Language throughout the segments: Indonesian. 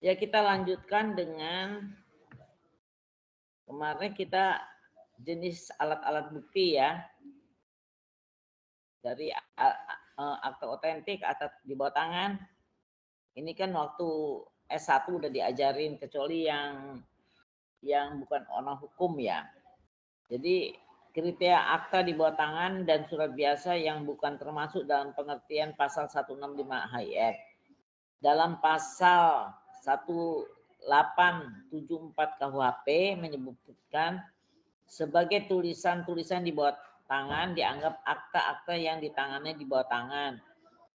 Ya, kita lanjutkan dengan kemarin kita jenis alat-alat bukti ya. Dari akta otentik, akta di bawah tangan. Ini kan waktu S1 udah diajarin, kecuali yang bukan orang hukum ya. Jadi kriteria akta di bawah tangan dan surat biasa yang bukan termasuk dalam pengertian pasal 165 HIR. Dalam pasal 1874 KUHP menyebutkan sebagai tulisan-tulisan di bawah tangan dianggap akta-akta yang ditangani di bawah tangan.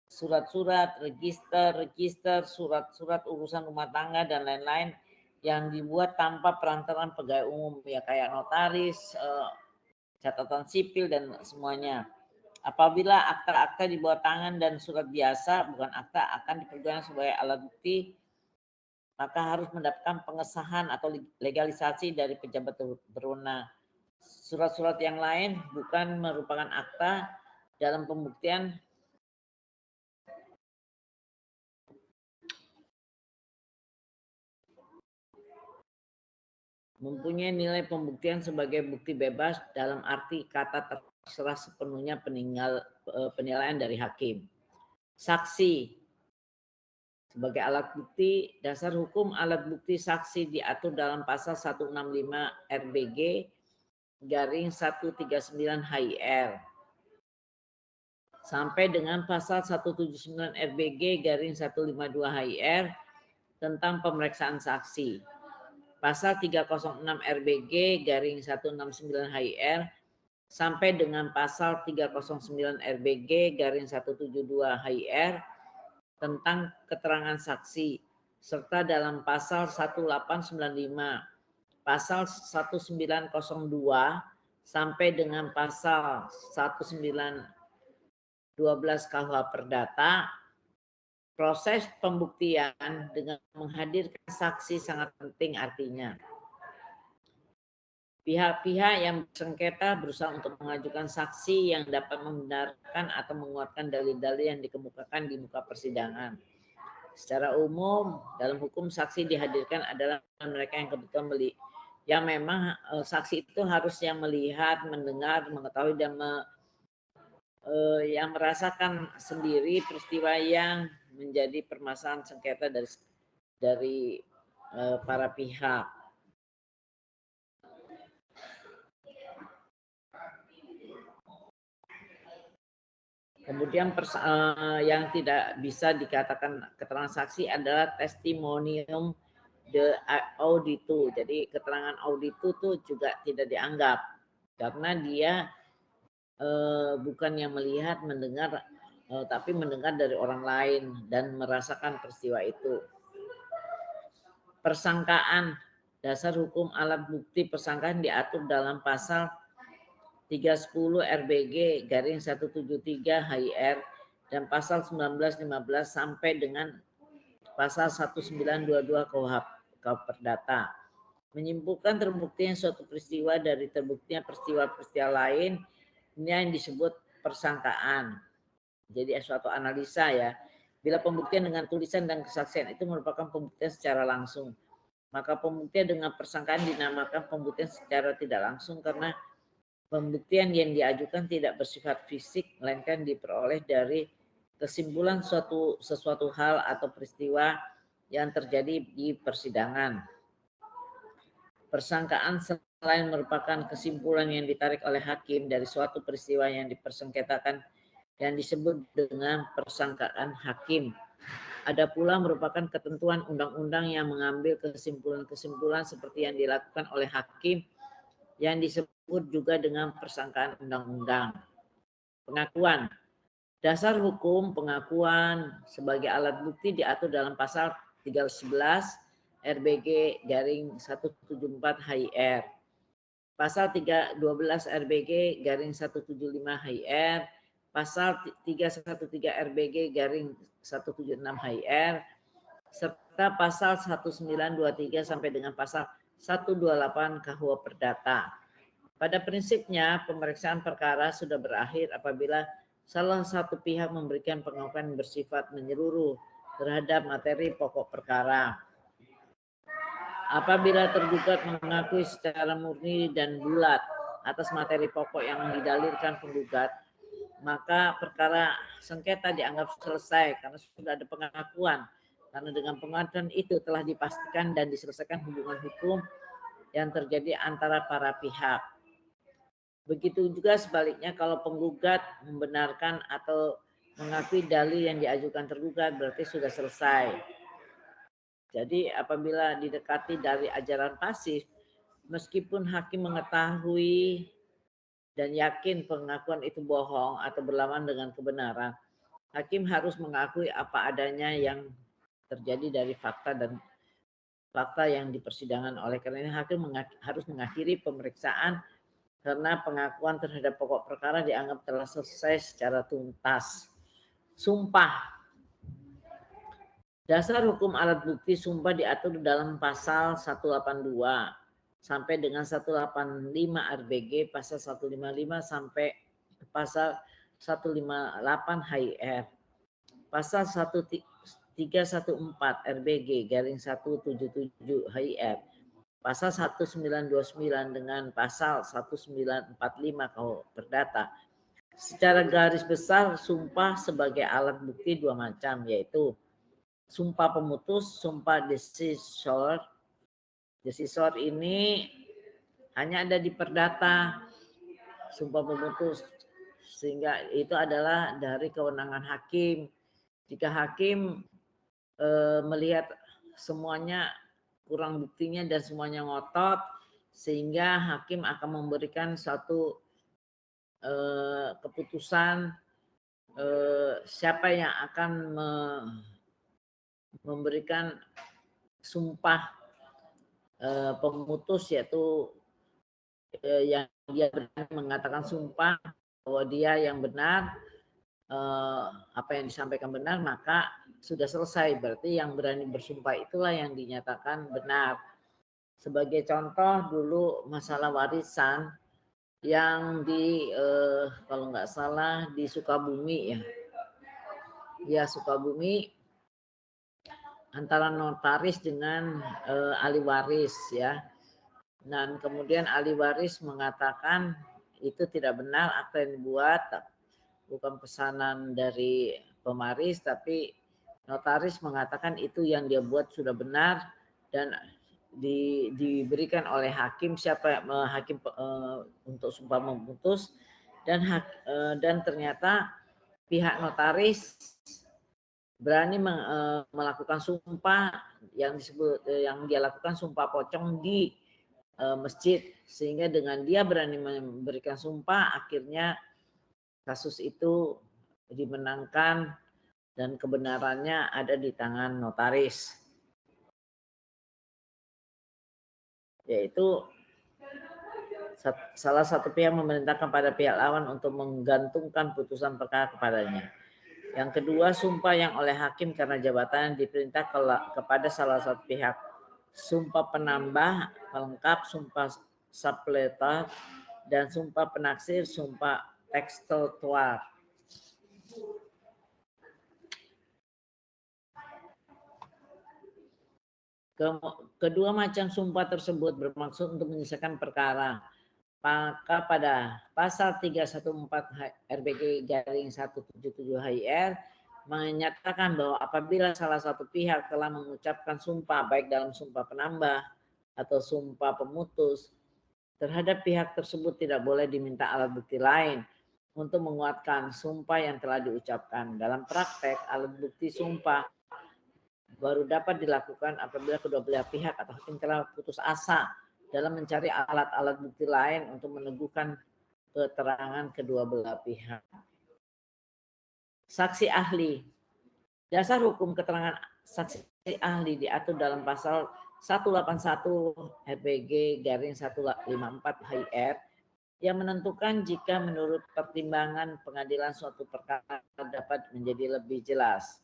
Surat-surat, register, surat-surat urusan rumah tangga dan lain-lain yang dibuat tanpa perantaran pegawai umum ya, kayak notaris, catatan sipil dan semuanya. Apabila akta-akta di bawah tangan dan surat biasa bukan akta akan dipergunakan sebagai alat bukti, maka harus mendapatkan pengesahan atau legalisasi dari pejabat berwenang. Surat-surat yang lain bukan merupakan akta dalam pembuktian mempunyai nilai pembuktian sebagai bukti bebas dalam arti kata terserah sepenuhnya penilaian dari hakim. Saksi sebagai alat bukti, dasar hukum alat bukti saksi diatur dalam pasal 165 RBG garing 139 HIR sampai dengan pasal 179 RBG garing 152 HIR tentang pemeriksaan saksi. Pasal 306 RBG garing 169 HIR sampai dengan pasal 309 RBG garing 172 HIR tentang keterangan saksi, serta dalam pasal 1895, pasal 1902 sampai dengan pasal 1912 KUH Perdata. Proses pembuktian dengan menghadirkan saksi sangat penting, artinya pihak-pihak yang bersengketa berusaha untuk mengajukan saksi yang dapat membenarkan atau menguatkan dalil-dalil yang dikemukakan di muka persidangan. Secara umum dalam hukum saksi dihadirkan adalah mereka yang kebetulan yang memang saksi itu harus yang melihat, mendengar, mengetahui dan yang merasakan sendiri peristiwa yang menjadi permasalahan sengketa dari para pihak. Kemudian yang tidak bisa dikatakan keterangan saksi adalah testimonium de auditu. Jadi keterangan auditu itu juga tidak dianggap karena dia bukan yang melihat, mendengar, tapi mendengar dari orang lain dan merasakan peristiwa itu. Persangkaan, dasar hukum alat bukti persangkaan diatur dalam pasal 310 RBG garing 173 HIR dan pasal 1915 sampai dengan pasal 1922 KUH Perdata. Menyimpulkan terbuktinya suatu peristiwa dari terbuktinya peristiwa-peristiwa lain, ini yang disebut persangkaan. Jadi suatu analisa ya. Bila pembuktian dengan tulisan dan kesaksian itu merupakan pembuktian secara langsung, maka pembuktian dengan persangkaan dinamakan pembuktian secara tidak langsung karena pembuktian yang diajukan tidak bersifat fisik, melainkan diperoleh dari kesimpulan sesuatu hal atau peristiwa yang terjadi di persidangan. Persangkaan selain merupakan kesimpulan yang ditarik oleh hakim dari suatu peristiwa yang dipersengketakan yang disebut dengan persangkaan hakim. Ada pula merupakan ketentuan undang-undang yang mengambil kesimpulan-kesimpulan seperti yang dilakukan oleh hakim yang disebut juga dengan persangkaan undang-undang. Pengakuan. Dasar hukum pengakuan sebagai alat bukti diatur dalam pasal 311 RBG garing 174 HIR. Pasal 312 RBG garing 175 HIR. Pasal 313 RBG garing 176 HIR. Serta pasal 1923 sampai dengan pasal 128 KUH Perdata. Pada prinsipnya, pemeriksaan perkara sudah berakhir apabila salah satu pihak memberikan pengakuan bersifat menyeluruh terhadap materi pokok perkara. Apabila tergugat mengakui secara murni dan bulat atas materi pokok yang didalilkan penggugat, maka perkara sengketa dianggap selesai karena sudah ada pengakuan. Karena dengan pengakuan itu telah dipastikan dan diselesaikan hubungan hukum yang terjadi antara para pihak. Begitu juga sebaliknya kalau penggugat membenarkan atau mengakui dalil yang diajukan tergugat berarti sudah selesai. Jadi apabila didekati dari ajaran pasif, meskipun hakim mengetahui dan yakin pengakuan itu bohong atau berlawan dengan kebenaran, hakim harus mengakui apa adanya yang terjadi dari fakta dan fakta yang di persidangan. Oleh karena ini hakim harus mengakhiri pemeriksaan karena pengakuan terhadap pokok perkara dianggap telah selesai secara tuntas. Sumpah. Dasar hukum alat bukti sumpah diatur dalam pasal 182 sampai dengan 185 RBG, pasal 155 sampai pasal 158 HIR. Pasal 1314 RBG garing 177 HIR. Pasal 1929 dengan pasal 1945 KUH Perdata. Secara garis besar sumpah sebagai alat bukti dua macam, yaitu sumpah pemutus, sumpah decisor. Decisor ini hanya ada di perdata, sumpah pemutus, sehingga itu adalah dari kewenangan hakim. Jika hakim melihat semuanya kurang buktinya dan semuanya ngotot, sehingga hakim akan memberikan suatu keputusan siapa yang akan memberikan sumpah pemutus, yaitu yang dia berani mengatakan sumpah bahwa dia yang benar, apa yang disampaikan benar, maka sudah selesai. Berarti yang berani bersumpah itulah yang dinyatakan benar. Sebagai contoh dulu masalah warisan yang di kalau nggak salah di Sukabumi ya Sukabumi, antara notaris dengan ahli waris ya. Dan kemudian ahli waris mengatakan itu tidak benar, akta yang dibuat bukan pesanan dari pemaris, tapi notaris mengatakan itu yang dia buat sudah benar dan diberikan oleh hakim hakim untuk sumpah memutus, dan ternyata pihak notaris berani melakukan sumpah yang dia lakukan sumpah pocong di masjid, sehingga dengan dia berani memberikan sumpah akhirnya kasus itu dimenangkan dan kebenarannya ada di tangan notaris, yaitu salah satu pihak memerintahkan pada pihak lawan untuk menggantungkan putusan perkara kepadanya. Yang kedua, sumpah yang oleh hakim karena jabatan diperintah kepada salah satu pihak. Sumpah penambah, pelengkap, sumpah suppletor, dan sumpah penaksir, sumpah tekstual. Kedua macam sumpah tersebut bermaksud untuk menyelesaikan perkara. Maka pada pasal 314 RBG garing 177 HIR menyatakan bahwa apabila salah satu pihak telah mengucapkan sumpah baik dalam sumpah penambah atau sumpah pemutus, terhadap pihak tersebut tidak boleh diminta alat bukti lain untuk menguatkan sumpah yang telah diucapkan. Dalam praktek, alat bukti sumpah baru dapat dilakukan apabila kedua belah pihak atau hakim telah putus asa dalam mencari alat-alat bukti lain untuk meneguhkan keterangan kedua belah pihak. Saksi ahli. Dasar hukum keterangan saksi ahli diatur dalam pasal 181 RPG garing 154 HIR yang menentukan jika menurut pertimbangan pengadilan suatu perkara dapat menjadi lebih jelas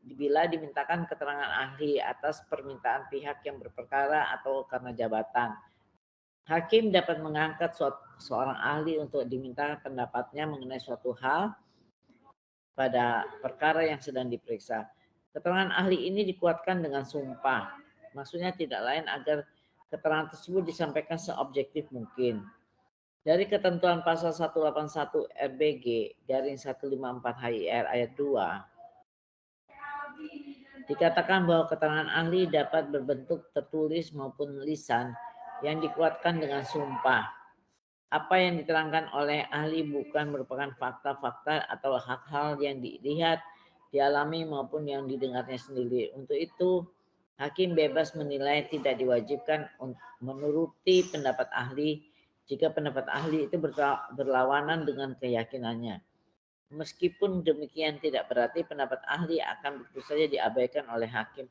bila dimintakan keterangan ahli atas permintaan pihak yang berperkara atau karena jabatan. Hakim dapat mengangkat seorang ahli untuk diminta pendapatnya mengenai suatu hal pada perkara yang sedang diperiksa. Keterangan ahli ini dikuatkan dengan sumpah. Maksudnya tidak lain agar keterangan tersebut disampaikan seobjektif mungkin. Dari ketentuan pasal 181 RBG garing 154 HIR ayat 2 dikatakan bahwa keterangan ahli dapat berbentuk tertulis maupun lisan yang dikuatkan dengan sumpah. Apa yang diterangkan oleh ahli bukan merupakan fakta-fakta atau hal-hal yang dilihat, dialami maupun yang didengarnya sendiri. Untuk itu, hakim bebas menilai tidak diwajibkan menuruti pendapat ahli jika pendapat ahli itu berlawanan dengan keyakinannya. Meskipun demikian tidak berarti pendapat ahli akan begitu saja diabaikan oleh hakim.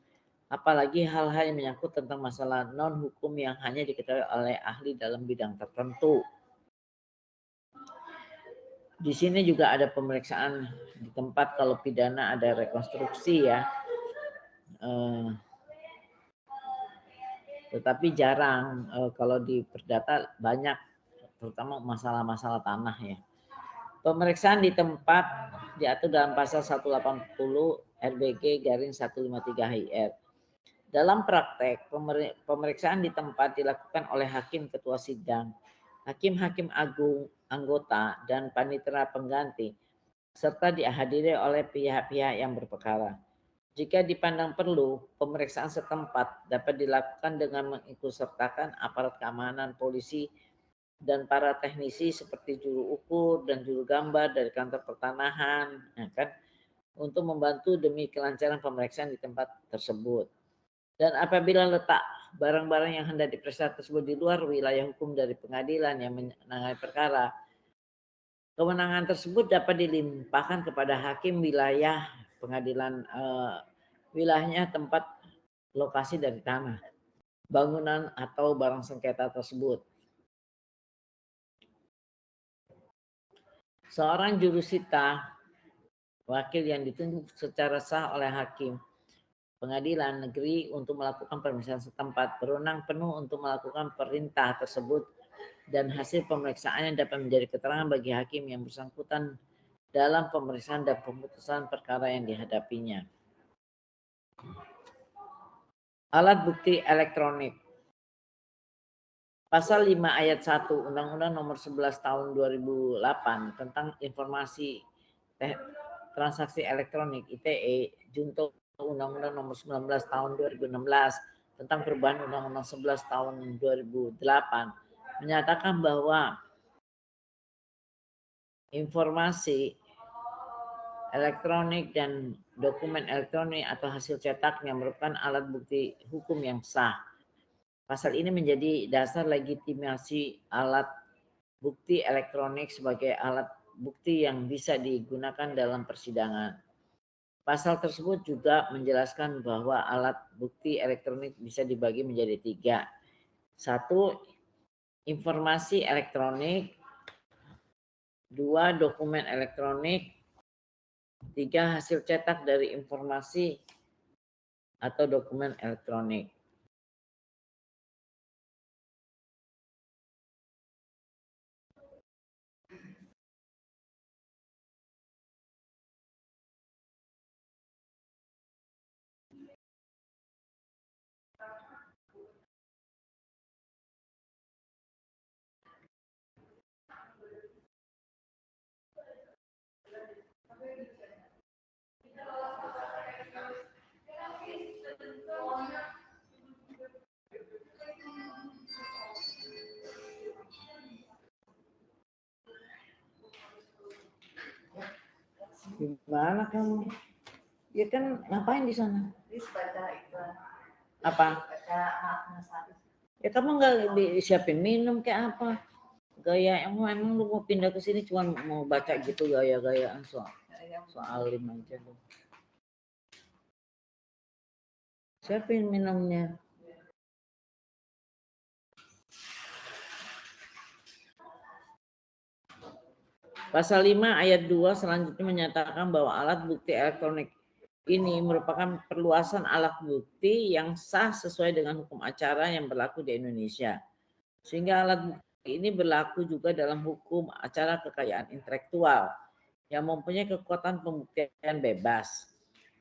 Apalagi hal-hal yang menyangkut tentang masalah non-hukum yang hanya diketahui oleh ahli dalam bidang tertentu. Di sini juga ada pemeriksaan di tempat, kalau pidana ada rekonstruksi ya. Tetapi jarang, kalau di perdata banyak, terutama masalah-masalah tanah ya. Pemeriksaan di tempat diatur dalam pasal 180 RBG garing 153 HIR. Dalam praktek, pemeriksaan di tempat dilakukan oleh hakim ketua sidang, hakim-hakim agung, anggota, dan panitera pengganti, serta dihadiri oleh pihak-pihak yang berperkara. Jika dipandang perlu, pemeriksaan setempat dapat dilakukan dengan mengikutsertakan aparat keamanan, polisi, dan para teknisi seperti juru ukur dan juru gambar dari kantor pertanahan, ya kan, untuk membantu demi kelancaran pemeriksaan di tempat tersebut. Dan apabila letak barang-barang yang hendak diperiksa tersebut di luar wilayah hukum dari pengadilan yang menangani perkara, kewenangan tersebut dapat dilimpahkan kepada hakim wilayah pengadilan, wilayahnya tempat lokasi dari tanah, bangunan atau barang sengketa tersebut. Seorang jurusita, wakil yang ditunjuk secara sah oleh hakim pengadilan negeri untuk melakukan pemeriksaan setempat, berwenang penuh untuk melakukan perintah tersebut, dan hasil pemeriksaannya dapat menjadi keterangan bagi hakim yang bersangkutan dalam pemeriksaan dan pemutusan perkara yang dihadapinya. Alat bukti elektronik. Pasal 5 ayat 1 Undang-Undang Nomor 11 Tahun 2008 tentang Informasi Transaksi Elektronik ITE junto Undang-Undang Nomor 19 Tahun 2016 tentang perubahan Undang-Undang 11 Tahun 2008 menyatakan bahwa informasi elektronik dan dokumen elektronik atau hasil cetaknya merupakan alat bukti hukum yang sah. Pasal ini menjadi dasar legitimasi alat bukti elektronik sebagai alat bukti yang bisa digunakan dalam persidangan. Pasal tersebut juga menjelaskan bahwa alat bukti elektronik bisa dibagi menjadi 3. 1. Informasi elektronik. 2. Dokumen elektronik. 3. Hasil cetak dari informasi atau dokumen elektronik. Gimana kamu? Ya kan ngapain di sana? Apa? Ya kamu nggak disiapin minum kayak apa? Gaya emang lu mau pindah ke sini cuma mau baca gitu gaya-gayaan soal 5 aja lu. Siapin minumnya. Pasal 5 ayat 2 selanjutnya menyatakan bahwa alat bukti elektronik ini merupakan perluasan alat bukti yang sah sesuai dengan hukum acara yang berlaku di Indonesia. Sehingga alat bukti ini berlaku juga dalam hukum acara kekayaan intelektual yang mempunyai kekuatan pembuktian bebas.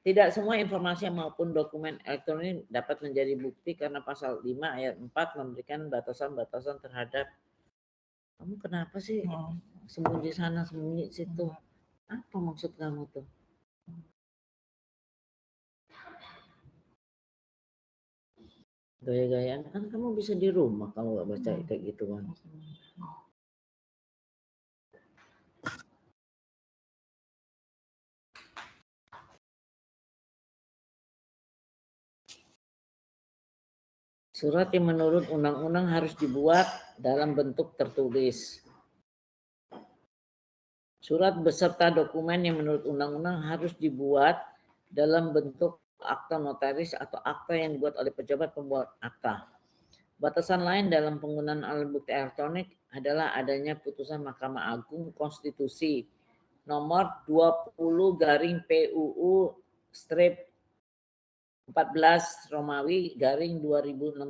Tidak semua informasi maupun dokumen elektronik dapat menjadi bukti karena pasal 5 ayat 4 memberikan batasan-batasan terhadap. Kamu kenapa sih sembunyi sana, sembunyi situ? Apa maksud kamu tuh? Gaya-gayaan kan kamu bisa di rumah kalau nggak baca kayak gitu kan. Surat yang menurut undang-undang harus dibuat dalam bentuk tertulis. Surat beserta dokumen yang menurut undang-undang harus dibuat dalam bentuk akta notaris atau akta yang dibuat oleh pejabat pembuat akta. Batasan lain dalam penggunaan alat bukti elektronik adalah adanya putusan Mahkamah Agung Konstitusi nomor 20/PUU strip 14 Romawi garing 2016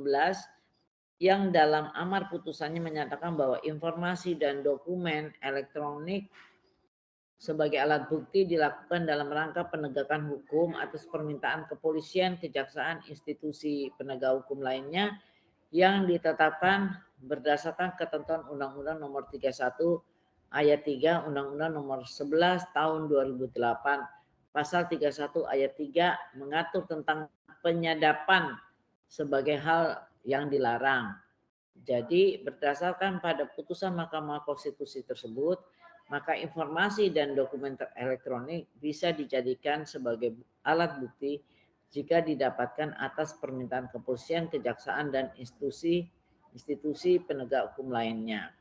yang dalam amar putusannya menyatakan bahwa informasi dan dokumen elektronik sebagai alat bukti dilakukan dalam rangka penegakan hukum atas permintaan kepolisian, kejaksaan, institusi penegak hukum lainnya yang ditetapkan berdasarkan ketentuan Undang-Undang Nomor 31 Ayat 3 Undang-Undang Nomor 11 Tahun 2008. Pasal 31 Ayat 3 mengatur tentang penyadapan sebagai hal yang dilarang. Jadi berdasarkan pada putusan Mahkamah Konstitusi tersebut, maka informasi dan dokumen elektronik bisa dijadikan sebagai alat bukti jika didapatkan atas permintaan kepolisian, kejaksaan, dan institusi penegak hukum lainnya.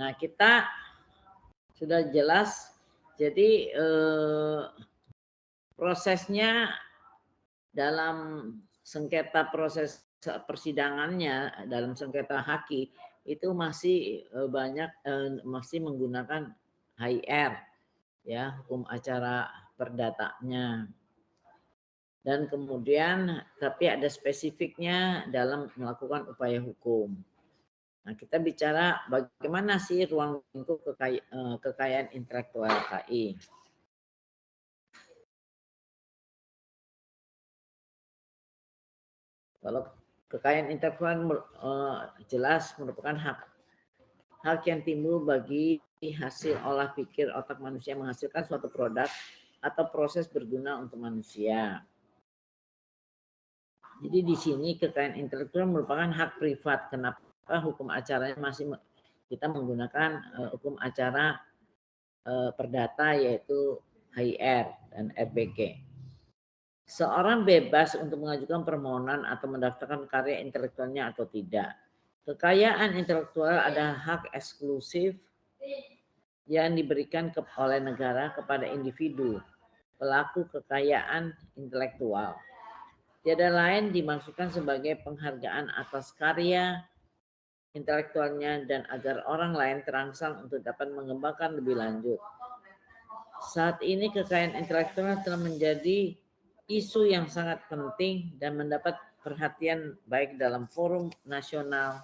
Nah, kita sudah jelas, jadi prosesnya dalam sengketa proses persidangannya, dalam sengketa haki, itu masih banyak masih menggunakan HIR, ya, hukum acara perdatanya. Dan kemudian tapi ada spesifiknya dalam melakukan upaya hukum. Nah, kita bicara bagaimana sih ruang lingkup kekayaan intelektual KI. Kalau kekayaan intelektual jelas merupakan hak yang timbul bagi hasil olah pikir otak manusia menghasilkan suatu produk atau proses berguna untuk manusia. Jadi di sini kekayaan intelektual merupakan hak privat. Kenapa hukum acaranya masih kita menggunakan hukum acara perdata yaitu HIR dan RBG. Seorang bebas untuk mengajukan permohonan atau mendaftarkan karya intelektualnya atau tidak. Kekayaan intelektual adalah hak eksklusif yang diberikan oleh negara kepada individu pelaku kekayaan intelektual. Tiada lain dimaksudkan sebagai penghargaan atas karya intelektualnya dan agar orang lain terangsang untuk dapat mengembangkan lebih lanjut. Saat ini kekayaan intelektual telah menjadi isu yang sangat penting dan mendapat perhatian baik dalam forum nasional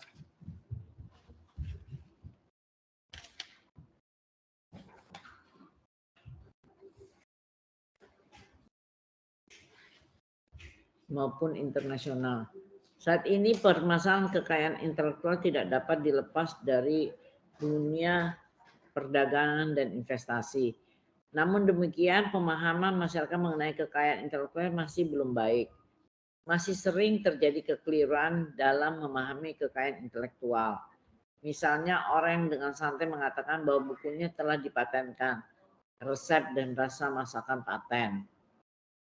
maupun internasional. Saat ini permasalahan kekayaan intelektual tidak dapat dilepas dari dunia perdagangan dan investasi. Namun demikian, pemahaman masyarakat mengenai kekayaan intelektual masih belum baik. Masih sering terjadi kekeliruan dalam memahami kekayaan intelektual. Misalnya orang yang dengan santai mengatakan bahwa bukunya telah dipatenkan, resep dan rasa masakan paten.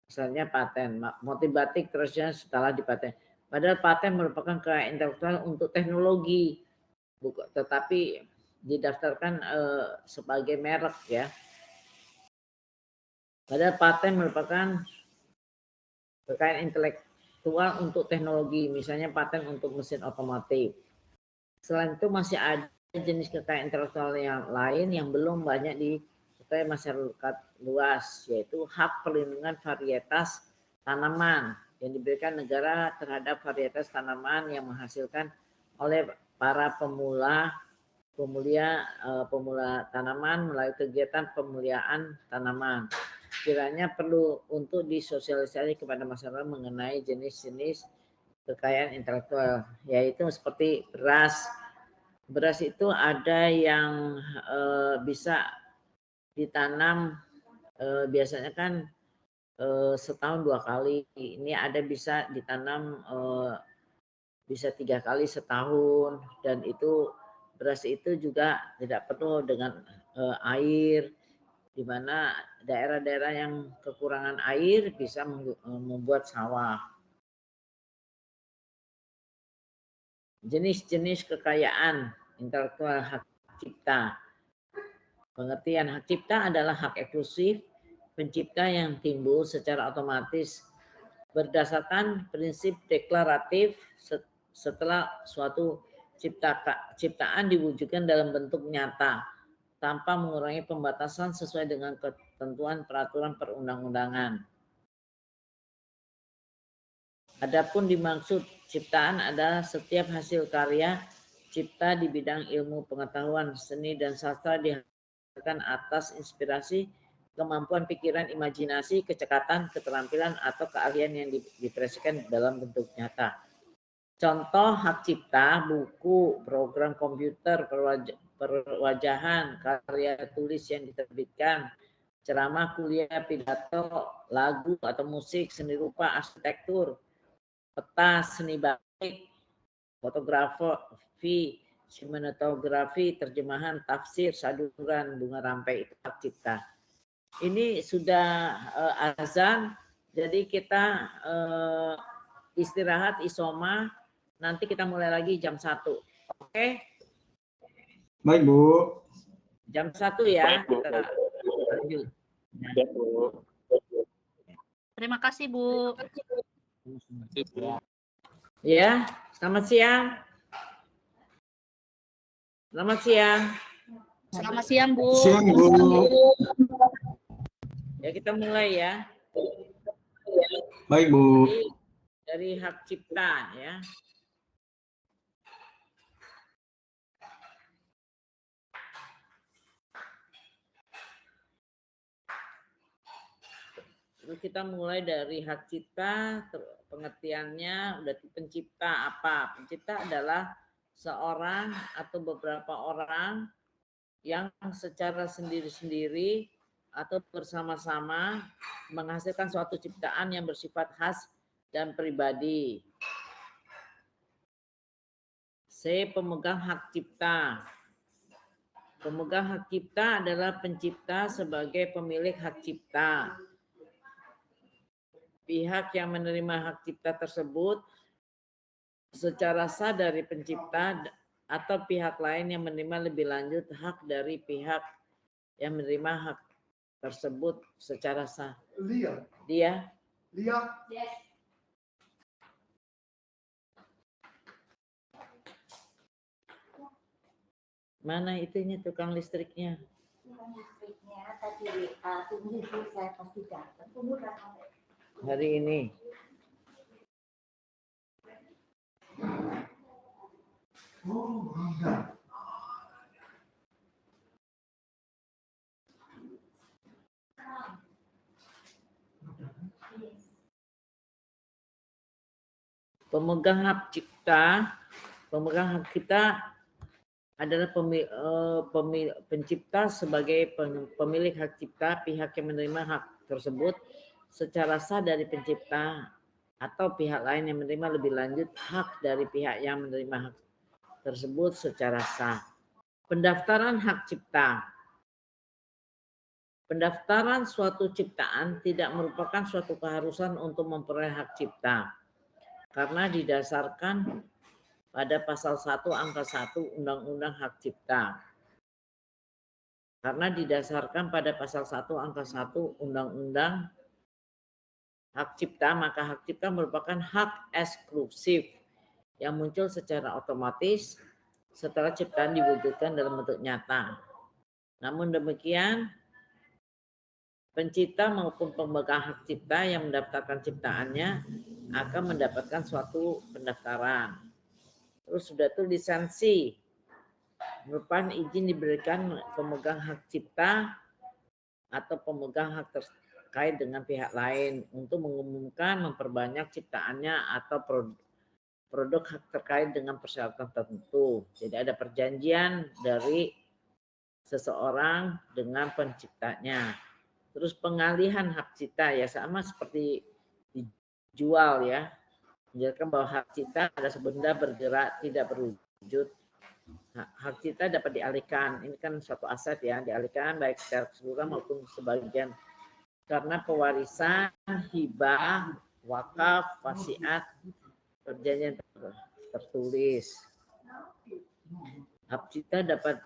Misalnya paten, motif batik terusnya setelah dipaten. Padahal paten merupakan kekayaan intelektual untuk teknologi, tetapi didaftarkan sebagai merek ya. Padahal paten merupakan kekayaan intelektual untuk teknologi, misalnya paten untuk mesin otomotif. Selain itu masih ada jenis kekayaan intelektual yang lain yang belum banyak diketahui masyarakat luas, yaitu hak perlindungan varietas tanaman yang diberikan negara terhadap varietas tanaman yang menghasilkan oleh para pemula tanaman melalui kegiatan pemuliaan tanaman. kiranya perlu untuk disosialisasi kepada masyarakat mengenai jenis-jenis kekayaan intelektual, yaitu seperti beras. Beras itu ada yang bisa ditanam biasanya kan setahun 2 kali. Ini ada bisa ditanam bisa 3 kali setahun, dan itu beras itu juga tidak penuh dengan air, di mana daerah-daerah yang kekurangan air bisa membuat sawah. Jenis-jenis kekayaan intelektual hak cipta. Pengertian hak cipta adalah hak eksklusif pencipta yang timbul secara otomatis berdasarkan prinsip deklaratif setelah suatu ciptaan diwujudkan dalam bentuk nyata tanpa mengurangi pembatasan sesuai dengan ketentuan peraturan perundang-undangan. Adapun dimaksud ciptaan adalah setiap hasil karya cipta di bidang ilmu pengetahuan, seni, dan sastra dihasilkan atas inspirasi, kemampuan pikiran, imajinasi, kecekatan, keterampilan, atau keahlian yang diekspresikan dalam bentuk nyata. Contoh hak cipta, buku, program komputer, perwajahan, karya tulis yang diterbitkan, ceramah, kuliah, pidato, lagu atau musik, seni rupa, arsitektur, peta, seni batik, fotografi, sinematografi, terjemahan, tafsir, saduran, bunga rampai, itu hak cipta. Ini sudah azan, jadi kita istirahat isoma, nanti kita mulai lagi jam 1. Oke? Baik, Bu. Jam 1 ya. Baik, Bu. Kita lanjut. Ya, Bu. Terima kasih, Bu. Ya, selamat siang. Selamat siang. Selamat siang, Bu. Siang, Bu. Ya, kita mulai ya. Baik, Bu. Jadi, dari hak cipta ya. Terus kita mulai dari hak cipta, pengertiannya udah pencipta apa? Pencipta adalah seorang atau beberapa orang yang secara sendiri-sendiri atau bersama-sama menghasilkan suatu ciptaan yang bersifat khas dan pribadi. C. Pemegang hak cipta. Pemegang hak cipta adalah pencipta sebagai pemilik hak cipta. Pihak yang menerima hak cipta tersebut secara sah dari pencipta atau pihak lain yang menerima lebih lanjut hak dari pihak yang menerima hak tersebut secara sah. Dia? Yes. Mana itunya tukang listriknya? Tukang listriknya tadi tunggu saya pasti datang. Tunggu datang. Hari ini. Pemegang hak cipta, pemegang hak cipta adalah pencipta sebagai pemilik hak cipta, pihak yang menerima hak tersebut secara sah dari pencipta atau pihak lain yang menerima lebih lanjut hak dari pihak yang menerima hak tersebut secara sah. Pendaftaran hak cipta. Pendaftaran suatu ciptaan tidak merupakan suatu keharusan untuk memperoleh hak cipta karena didasarkan pada pasal 1 angka 1 Undang-Undang Hak Cipta. Karena didasarkan pada pasal 1 angka 1 Undang-Undang Hak Cipta, maka hak cipta merupakan hak eksklusif yang muncul secara otomatis setelah ciptaan diwujudkan dalam bentuk nyata. Namun demikian, pencipta maupun pemegang hak cipta yang mendaftarkan ciptaannya akan mendapatkan suatu pendaftaran. Terus sudah itu lisensi, merupakan izin diberikan pemegang hak cipta atau pemegang hak terkait dengan pihak lain untuk mengumumkan, memperbanyak ciptaannya atau produk hak terkait dengan persyaratan tertentu. Jadi ada perjanjian dari seseorang dengan penciptanya. Terus pengalihan hak cipta ya sama seperti dijual ya. Menjelaskan bahwa hak cipta adalah sebenda bergerak tidak berwujud. Hak cipta dapat dialihkan. Ini kan suatu aset ya, dialihkan baik secara keseluruhan maupun sebagian karena pewarisan, hibah, wakaf, wasiat, perjanjian tertulis. Hak cipta dapat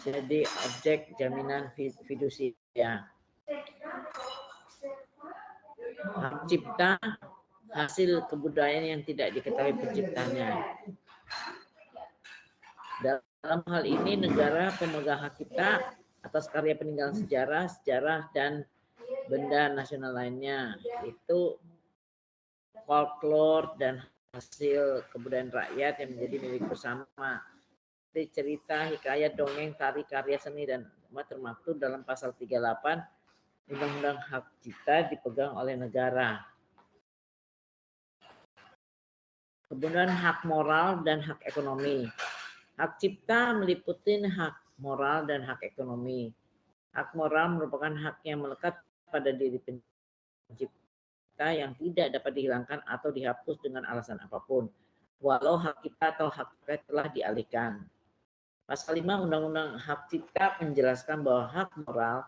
jadi objek jaminan fidusia. Hak cipta hasil kebudayaan yang tidak diketahui penciptanya. Dalam hal ini negara pemegang hak cipta atas karya peninggalan sejarah dan benda nasional lainnya itu folklore dan hasil kebudayaan rakyat yang menjadi milik bersama. Seperti cerita, hikayat, dongeng, tari, karya seni dan termaktub dalam pasal 38 Undang-Undang Hak Cipta dipegang oleh negara. Kemudian hak moral dan hak ekonomi. Hak cipta meliputi hak moral dan hak ekonomi. Hak moral merupakan hak yang melekat pada diri pencipta yang tidak dapat dihilangkan atau dihapus dengan alasan apapun, walau hak cipta atau hak terkait telah dialihkan. Pasal 5 Undang-Undang Hak Cipta menjelaskan bahwa hak moral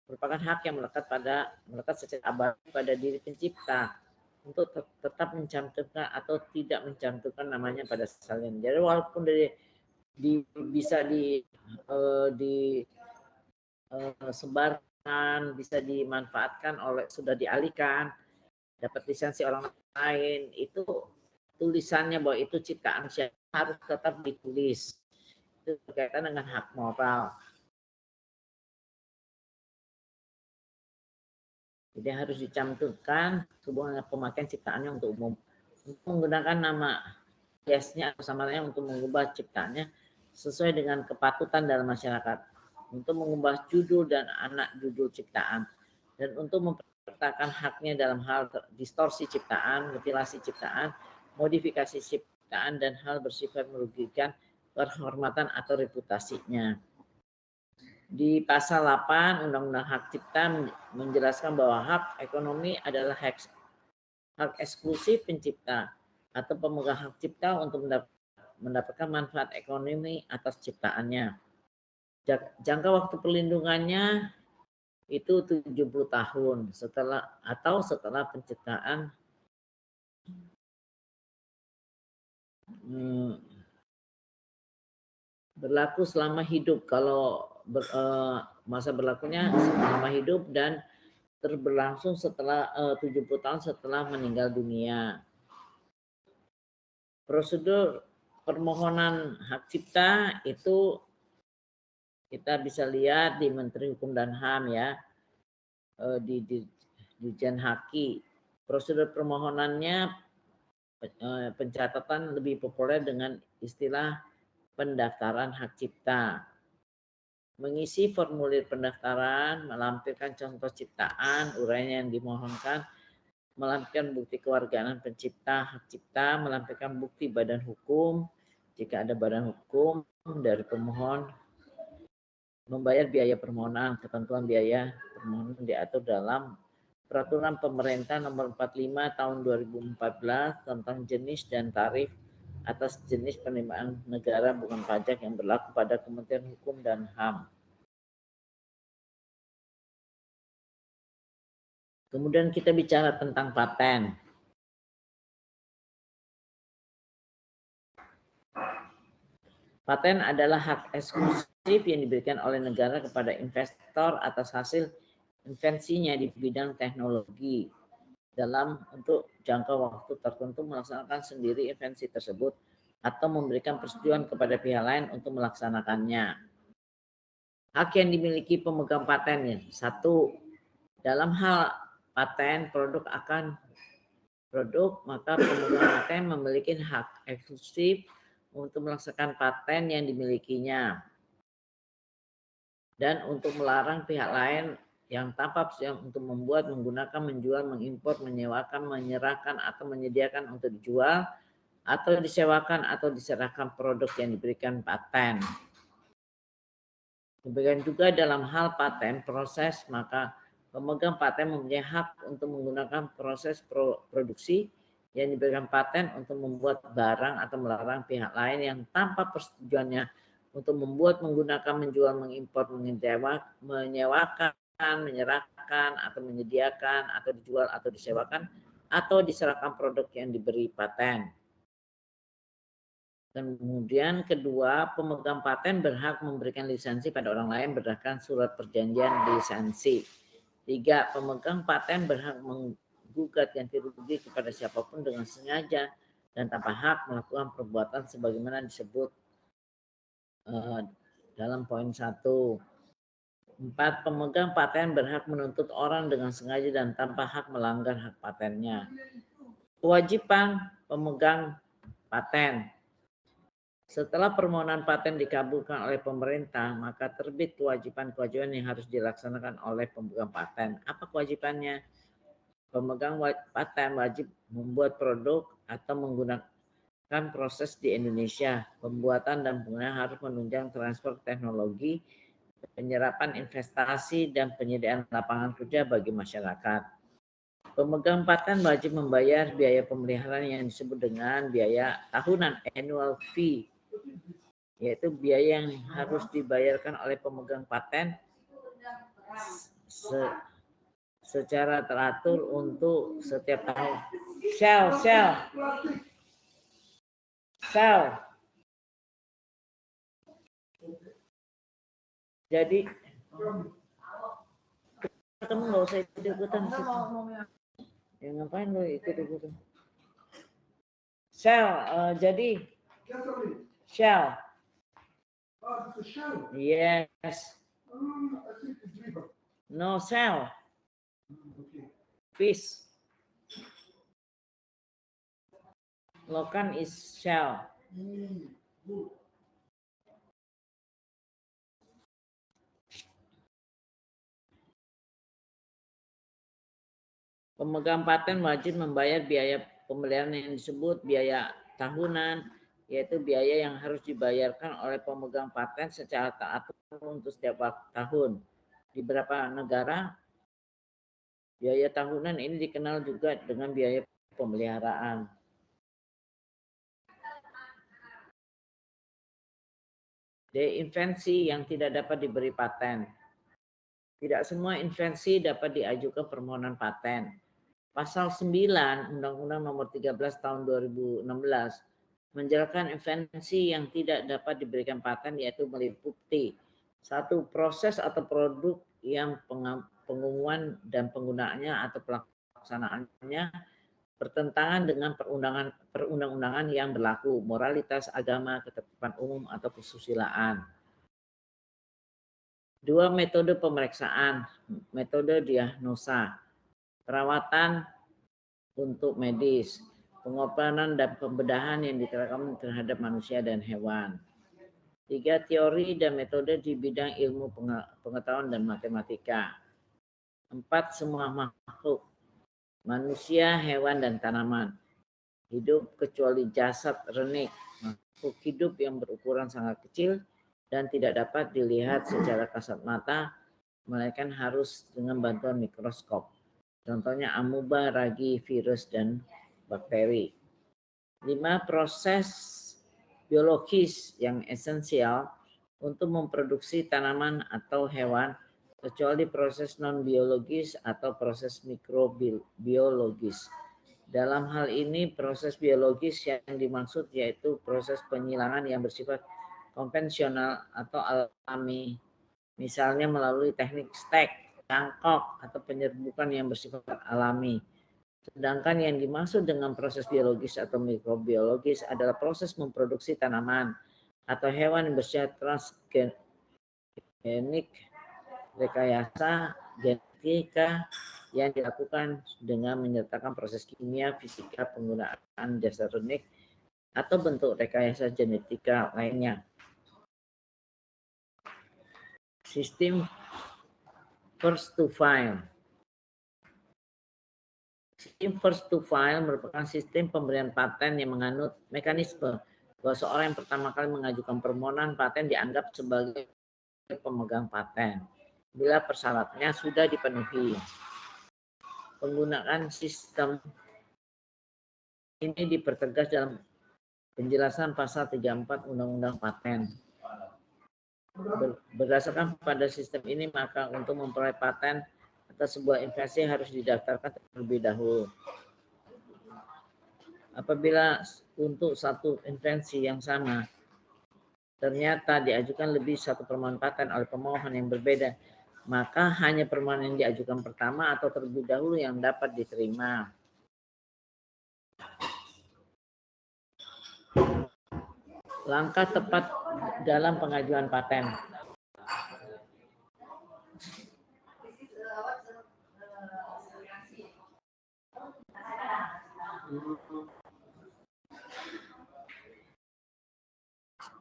merupakan hak yang melekat secara abadi pada diri pencipta untuk tetap mencantumkan atau tidak mencantumkan namanya pada salin. Jadi walaupun bisa disebarkan, bisa dimanfaatkan oleh sudah dialihkan, dapat lisensi orang lain, itu tulisannya bahwa itu ciptaan siapa harus tetap ditulis. Itu berkaitan dengan hak moral. Jadi harus dicantumkan sebuah pemakaian ciptaannya untuk umum. Untuk menggunakan nama hiasnya atau samarannya untuk mengubah ciptaannya sesuai dengan kepatutan dalam masyarakat. Untuk mengubah judul dan anak judul ciptaan. Dan untuk mempertahankan haknya dalam hal distorsi ciptaan, mutilasi ciptaan, modifikasi ciptaan, dan hal bersifat merugikan kehormatan atau reputasinya. Di pasal 8 Undang-Undang Hak Cipta menjelaskan bahwa hak ekonomi adalah hak eksklusif pencipta atau pemegang hak cipta untuk mendapatkan manfaat ekonomi atas ciptaannya. Jangka waktu perlindungannya itu 70 tahun setelah penciptaan berlaku selama hidup. Kalau masa berlakunya selama hidup dan berlangsung setelah 70 tahun setelah meninggal dunia. Prosedur permohonan hak cipta itu kita bisa lihat di Menteri Hukum dan HAM ya, di Dirjen Haki. Prosedur permohonannya pencatatan lebih populer dengan istilah pendaftaran hak cipta. Mengisi formulir pendaftaran, melampirkan contoh ciptaan, uraian yang dimohonkan, melampirkan bukti kewarganegaraan pencipta hak cipta, melampirkan bukti badan hukum, jika ada badan hukum dari pemohon, membayar biaya permohonan. Ketentuan biaya permohonan diatur dalam Peraturan Pemerintah Nomor 45 Tahun 2014 tentang jenis dan tarif atas jenis penerimaan negara bukan pajak yang berlaku pada Kementerian Hukum dan HAM. Kemudian kita bicara tentang paten. Paten adalah hak eksklusif yang diberikan oleh negara kepada investor atas hasil invensinya di bidang teknologi untuk jangka waktu tertentu melaksanakan sendiri invensi tersebut atau memberikan persetujuan kepada pihak lain untuk melaksanakannya. Hak yang dimiliki pemegang paten. 1. Dalam hal paten maka pemegang paten memiliki hak eksklusif untuk melaksanakan paten yang dimilikinya. dan untuk melarang pihak lain yang tanpa untuk membuat, menggunakan, menjual, mengimpor, menyewakan, menyerahkan atau menyediakan untuk dijual atau disewakan atau diserahkan produk yang diberikan paten. Demikian juga dalam hal paten proses, maka pemegang paten mempunyai hak untuk menggunakan proses produksi yang diberikan paten untuk membuat barang atau melarang pihak lain yang tanpa persetujuannya untuk membuat, menggunakan, menjual, mengimpor, menyewakan, menyerahkan atau menyediakan atau dijual atau disewakan atau diserahkan produk yang diberi paten. Kemudian kedua, pemegang paten berhak memberikan lisensi pada orang lain berdasarkan surat perjanjian lisensi. 3, pemegang paten berhak menggugat ganti rugi kepada siapapun dengan sengaja dan tanpa hak melakukan perbuatan sebagaimana disebut dalam poin 1. 4, pemegang paten berhak menuntut orang dengan sengaja dan tanpa hak melanggar hak patennya. Kewajiban pemegang paten. Setelah permohonan paten dikabulkan oleh pemerintah, maka terbit kewajiban-kewajiban yang harus dilaksanakan oleh pemegang paten. Apa kewajibannya? Pemegang paten wajib membuat produk atau menggunakan proses di Indonesia. Pembuatan dan penggunaan harus menunjang transfer teknologi, penyerapan investasi, dan penyediaan lapangan kerja bagi masyarakat. Pemegang paten wajib membayar biaya pemeliharaan yang disebut dengan biaya tahunan, annual fee, yaitu biaya yang harus dibayarkan oleh pemegang paten secara teratur untuk setiap tahun. Sel. Jadi kamu nggak usah ikut-ikutan. Ya ngapain lo ikut-ikutan? Jadi shell. Yes. No shell. Fish. Lokan is shell. Pemegang paten wajib membayar biaya pemeliharaan yang disebut biaya tahunan, yaitu biaya yang harus dibayarkan oleh pemegang paten secara teratur untuk setiap tahun. Di beberapa negara, biaya tahunan ini dikenal juga dengan biaya pemeliharaan. Invensi yang tidak dapat diberi paten. Tidak semua invensi dapat diajukan permohonan paten. Pasal 9 Undang-Undang Nomor 13 Tahun 2016 menjelaskan invensi yang tidak dapat diberikan paten yaitu meliputi 1. Proses atau produk yang pengumuman dan penggunaannya atau pelaksanaannya bertentangan dengan perundang-undangan yang berlaku, moralitas, agama, ketertiban umum, atau kesusilaan. 2. Metode pemeriksaan, metode diagnosa, perawatan untuk medis, pengobatan dan pembedahan yang diterapkan terhadap manusia dan hewan. 3. Teori dan metode di bidang ilmu pengetahuan dan matematika. 4. Semua makhluk, manusia, hewan, dan tanaman hidup kecuali jasad renik, makhluk hidup yang berukuran sangat kecil dan tidak dapat dilihat secara kasat mata, melainkan harus dengan bantuan mikroskop. Contohnya amuba, ragi, virus, dan bakteri. 5. Proses biologis yang esensial untuk memproduksi tanaman atau hewan, kecuali proses non-biologis atau proses mikrobiologis. Dalam hal ini, proses biologis yang dimaksud yaitu proses penyilangan yang bersifat konvensional atau alami, misalnya melalui teknik stek, cangkok, atau penyerbukan yang bersifat alami. Sedangkan yang dimaksud dengan proses biologis atau mikrobiologis adalah proses memproduksi tanaman atau hewan yang bersifat transgenik, rekayasa genetika yang dilakukan dengan menyertakan proses kimia, fisika, penggunaan dasar unik, atau bentuk rekayasa genetika lainnya. sistem first to file. Sistem first to file merupakan sistem pemberian paten yang menganut mekanisme bahwa seorang yang pertama kali mengajukan permohonan paten dianggap sebagai pemegang paten bila persyaratannya sudah dipenuhi. Penggunaan sistem ini dipertegas dalam penjelasan pasal 34 Undang-Undang Paten. Berdasarkan pada sistem ini, maka untuk memperoleh paten atas sebuah invensi harus didaftarkan terlebih dahulu. Apabila untuk satu invensi yang sama ternyata diajukan lebih satu permohonan paten oleh pemohon yang berbeda, maka hanya permohonan yang diajukan pertama atau terlebih dahulu yang dapat diterima. Langkah tepat dalam pengajuan paten.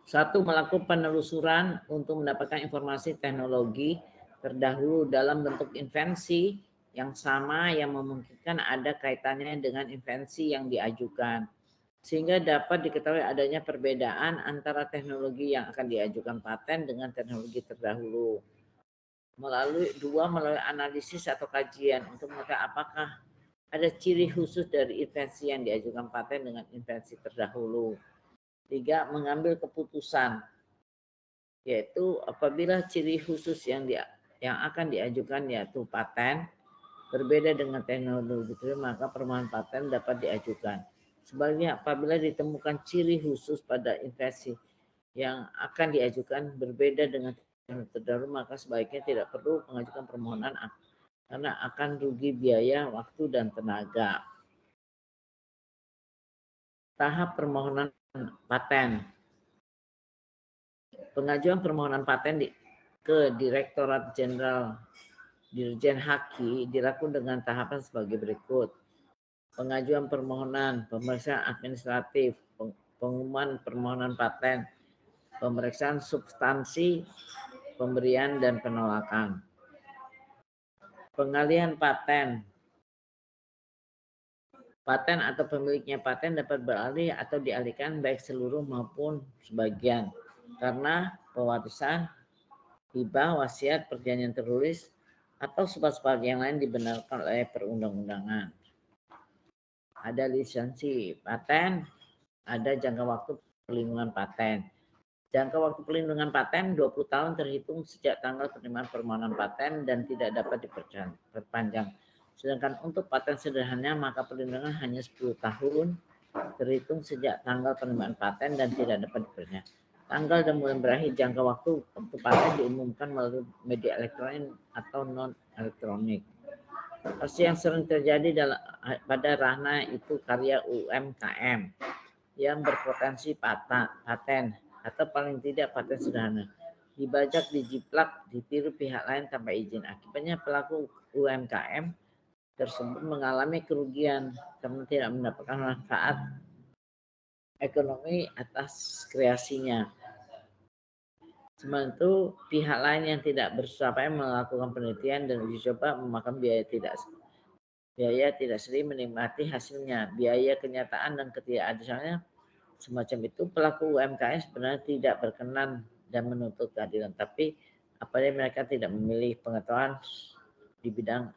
Satu, melakukan penelusuran untuk mendapatkan informasi teknologi terdahulu dalam bentuk invensi yang sama yang memungkinkan ada kaitannya dengan invensi yang diajukan, sehingga dapat diketahui adanya perbedaan antara teknologi yang akan diajukan paten dengan teknologi terdahulu. Melalui analisis atau kajian untuk mengetahui apakah ada ciri khusus dari invensi yang diajukan paten dengan invensi terdahulu. 3, mengambil keputusan, yaitu apabila ciri khusus yang akan diajukan yaitu paten berbeda dengan teknologi itu, maka permohonan paten dapat diajukan. Sebaliknya, apabila ditemukan ciri khusus pada invensi yang akan diajukan berbeda dengan teknologi terdahulu, maka sebaiknya tidak perlu mengajukan permohonan karena akan rugi biaya, waktu, dan tenaga. Tahap permohonan paten. Pengajuan permohonan paten ke Direktorat Jenderal Dirjen Haki dilakukan dengan tahapan sebagai berikut. Pengajuan permohonan, pemeriksaan administratif, pengumuman permohonan paten, pemeriksaan substansi, pemberian dan penolakan. Pengalihan paten. Paten atau pemiliknya paten dapat beralih atau dialihkan baik seluruh maupun sebagian karena pewarisan, hibah, wasiat, perjanjian tertulis, atau sebab-sebab yang lain dibenarkan oleh perundang-undangan. Ada lisensi paten, ada jangka waktu perlindungan paten. Jangka waktu perlindungan paten 20 tahun terhitung sejak tanggal penerimaan permohonan paten dan tidak dapat diperpanjang. Sedangkan untuk paten sederhana maka perlindungan hanya 10 tahun terhitung sejak tanggal penerimaan paten dan tidak dapat diperpanjang. Tanggal dan bulan berakhir jangka waktu untuk paten diumumkan melalui media elektronik atau non elektronik. Kasus yang sering terjadi pada ranah itu karya UMKM yang berpotensi paten atau paling tidak paten sederhana dibajak, dijiplak, ditiru pihak lain tanpa izin. Akibatnya pelaku UMKM tersebut mengalami kerugian karena tidak mendapatkan manfaat ekonomi atas kreasinya. Sementara itu, pihak lain yang tidak bersusah payah melakukan penelitian dan uji coba memakan biaya tidak sering menikmati hasilnya. Biaya kenyataan dan ketidakadilannya semacam itu pelaku UMKM sebenarnya tidak berkenan dan menuntut keadilan, tapi apabila mereka tidak memilih pengetahuan di bidang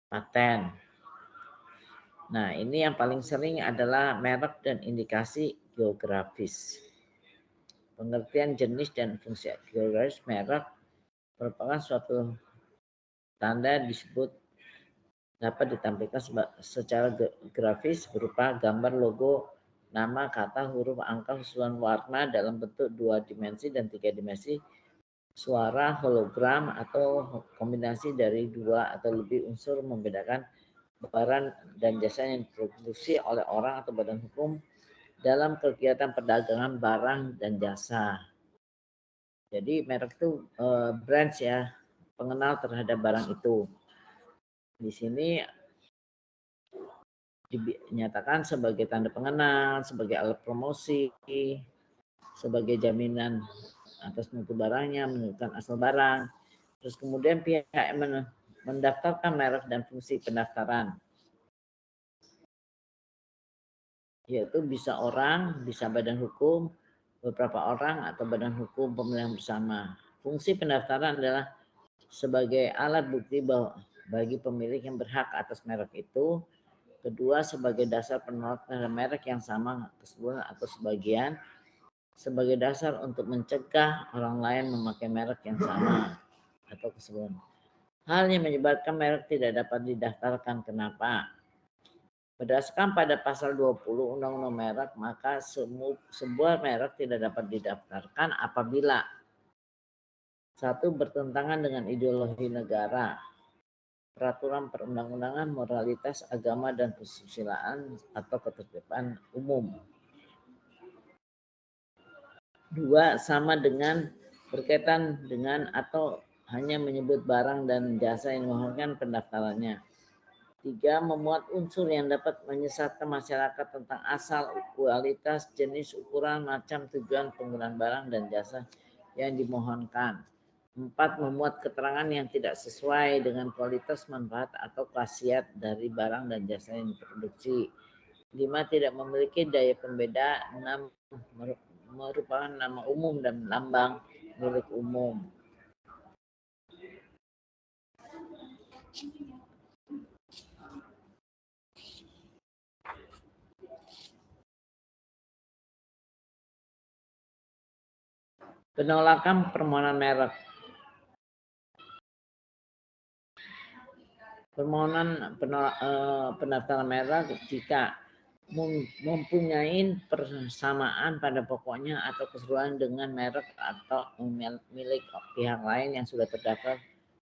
paten. Nah, ini yang paling sering adalah merek dan indikasi geografis. Pengertian jenis dan fungsi geografis merek merupakan suatu tanda disebut dapat ditampilkan secara grafis berupa gambar, logo, nama, kata, huruf, angka, susunan warna dalam bentuk 2 dimensi dan 3 dimensi, suara, hologram, atau kombinasi dari 2 atau lebih unsur membedakan barang dan jasa yang diproduksi oleh orang atau badan hukum dalam kegiatan perdagangan barang dan jasa. Jadi merek itu brands ya, pengenal terhadap barang itu. Di sini dinyatakan sebagai tanda pengenal, sebagai alat promosi, sebagai jaminan atas mutu barangnya, menunjukkan asal barang, Terus kemudian pihak yang mendaftarkan merek dan fungsi pendaftaran, yaitu bisa orang, bisa badan hukum, beberapa orang, atau badan hukum pemilihan bersama. Fungsi pendaftaran adalah sebagai alat bukti bahwa bagi pemilik yang berhak atas merek itu. Kedua, sebagai dasar penolakan terhadap merek yang sama keseluruhan atau sebagian, sebagai dasar untuk mencegah orang lain memakai merek yang sama atau keseluruhan. Hal yang menyebabkan merek tidak dapat didaftarkan. Kenapa? Berdasarkan pada pasal 20 Undang-Undang Merek, maka sebuah merek tidak dapat didaftarkan apabila satu, bertentangan dengan ideologi negara, peraturan perundang-undangan, moralitas, agama, dan kesusilaan atau ketertiban umum. Dua, sama dengan berkaitan dengan atau hanya menyebut barang dan jasa yang dimohonkan pendaftarannya. Tiga, memuat unsur yang dapat menyesatkan masyarakat tentang asal, kualitas, jenis, ukuran, macam, tujuan penggunaan barang dan jasa yang dimohonkan. Empat, memuat keterangan yang tidak sesuai dengan kualitas, manfaat, atau khasiat dari barang dan jasa yang diproduksi. Lima, tidak memiliki daya pembeda. Enam, merupakan nama umum dan lambang milik umum. Penolakan permohonan merek. Permohonan pendaftaran merek jika mempunyai persamaan pada pokoknya atau keseluruhan dengan merek atau milik pihak lain yang sudah terdaftar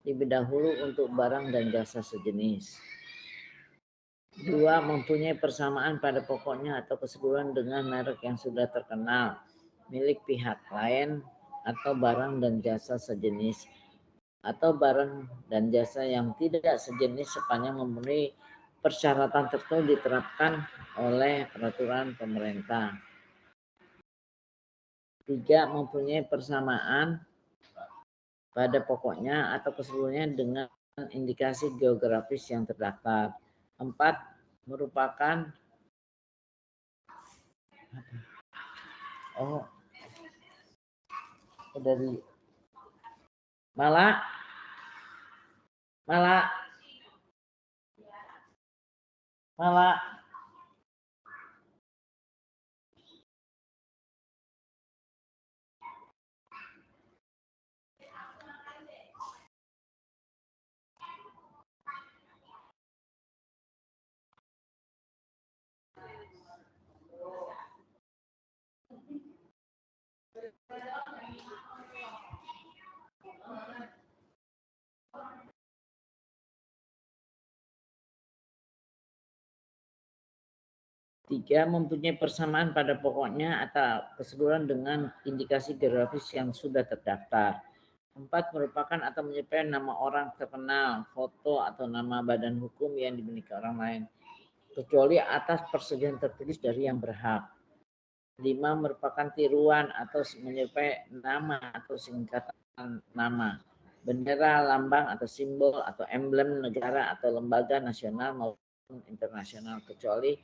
lebih dahulu untuk barang dan jasa sejenis. Dua, mempunyai persamaan pada pokoknya atau keseluruhan dengan merek yang sudah terkenal milik pihak lain atau barang dan jasa sejenis, atau barang dan jasa yang tidak sejenis sepanjang memenuhi persyaratan tertentu diterapkan oleh peraturan pemerintah. Tiga, mempunyai persamaan pada pokoknya atau keseluruhannya dengan indikasi geografis yang terdaftar. Empat, merupakan dari Mala. 3, mempunyai persamaan pada pokoknya atau keseluruhan dengan indikasi geografis yang sudah terdaftar. 4, merupakan atau menyertai nama orang terkenal, foto atau nama badan hukum yang dimiliki orang lain, kecuali atas persetujuan tertulis dari yang berhak. 5, merupakan tiruan atau menyertai nama atau singkatan nama, bendera, lambang atau simbol atau emblem negara atau lembaga nasional maupun internasional, kecuali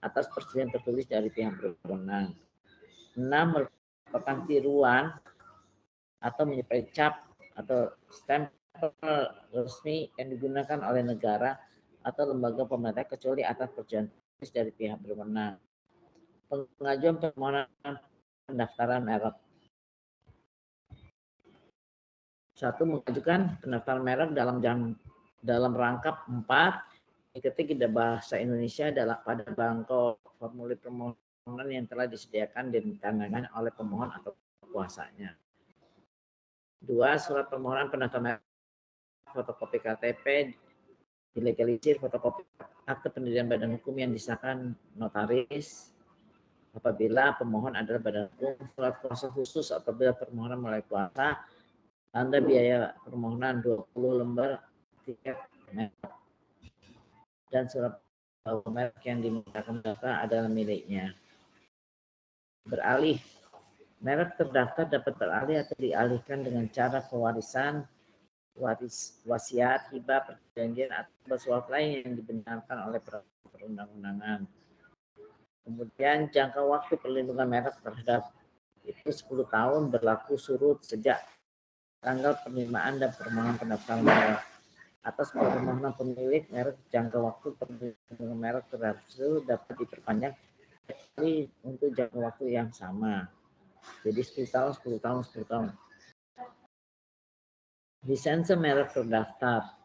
atas persetujuan tertulis dari pihak berwenang. 6, merupakan tiruan atau menyertai cap atau stempel resmi yang digunakan oleh negara atau lembaga pemerintah kecuali atas persetujuan tertulis dari pihak berwenang. Pengajuan permohonan pendaftaran merek. 1, mengajukan pendaftaran merek dalam rangkap 4 ketik di bahasa Indonesia pada bangko formulir permohonan yang telah disediakan dan ditandatangani oleh pemohon atau kuasanya. 2, surat permohonan pendaftaran merek, fotokopi KTP, dilegalisir, fotokopi akte pendirian badan hukum yang disahkan notaris apabila pemohon adalah badan hukum, surat kuasa khusus apabila permohonan melalui kuasa, tanda biaya permohonan 20 lembar tiket merek, dan surat bahwa merek yang dimintakan data adalah miliknya. Beralih. Merek terdaftar dapat beralih atau dialihkan dengan cara pewarisan wasiat, hibah, perjanjian atau suatu lain yang dibenarkan oleh perundang-undangan. Kemudian jangka waktu perlindungan merek terhadap itu 10 tahun berlaku surut sejak tanggal penerimaan dan permohonan pendaftaran merek. Atas permohonan pemilik merek, jangka waktu perlindungan merek terhadap itu dapat diperpanjang untuk jangka waktu yang sama. Jadi 10 tahun, 10 tahun, 10 tahun. Lisensi merek terdaftar.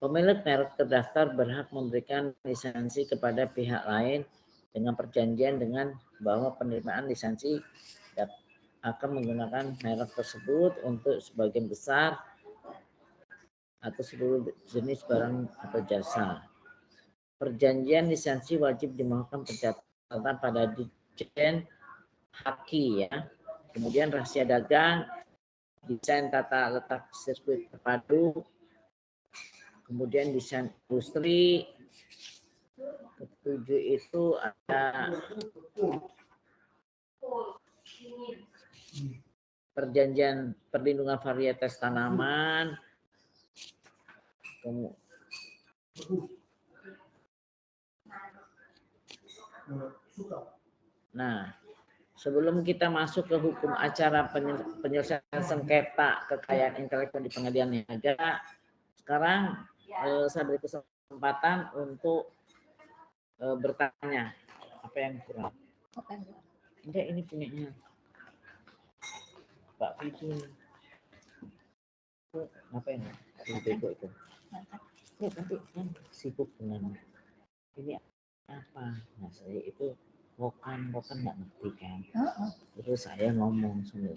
Pemilik merek terdaftar berhak memberikan lisensi kepada pihak lain dengan perjanjian dengan bahwa penerimaan lisensi akan menggunakan merek tersebut untuk sebagian besar atau seluruh jenis barang atau jasa. Perjanjian lisensi wajib dimohonkan pencatatan pada Ditjen Haki ya. Kemudian rahasia dagang, desain tata letak sirkuit terpadu, kemudian desain industri. Ketujuh itu ada perjanjian perlindungan varietas tanaman. Nah, sebelum kita masuk ke hukum acara penyelesaian sengketa kekayaan intelektual di pengadilan niaga, sekarang saya beri kesempatan untuk bertanya apa yang kurang. Enggak, ini punyanya Pak Fidi. Ngapain? Bego itu. Ya, nanti kan sibuk dengan ini apa? Nah, saya itu bukan nggak ngerti kan. Terus saya ngomong semua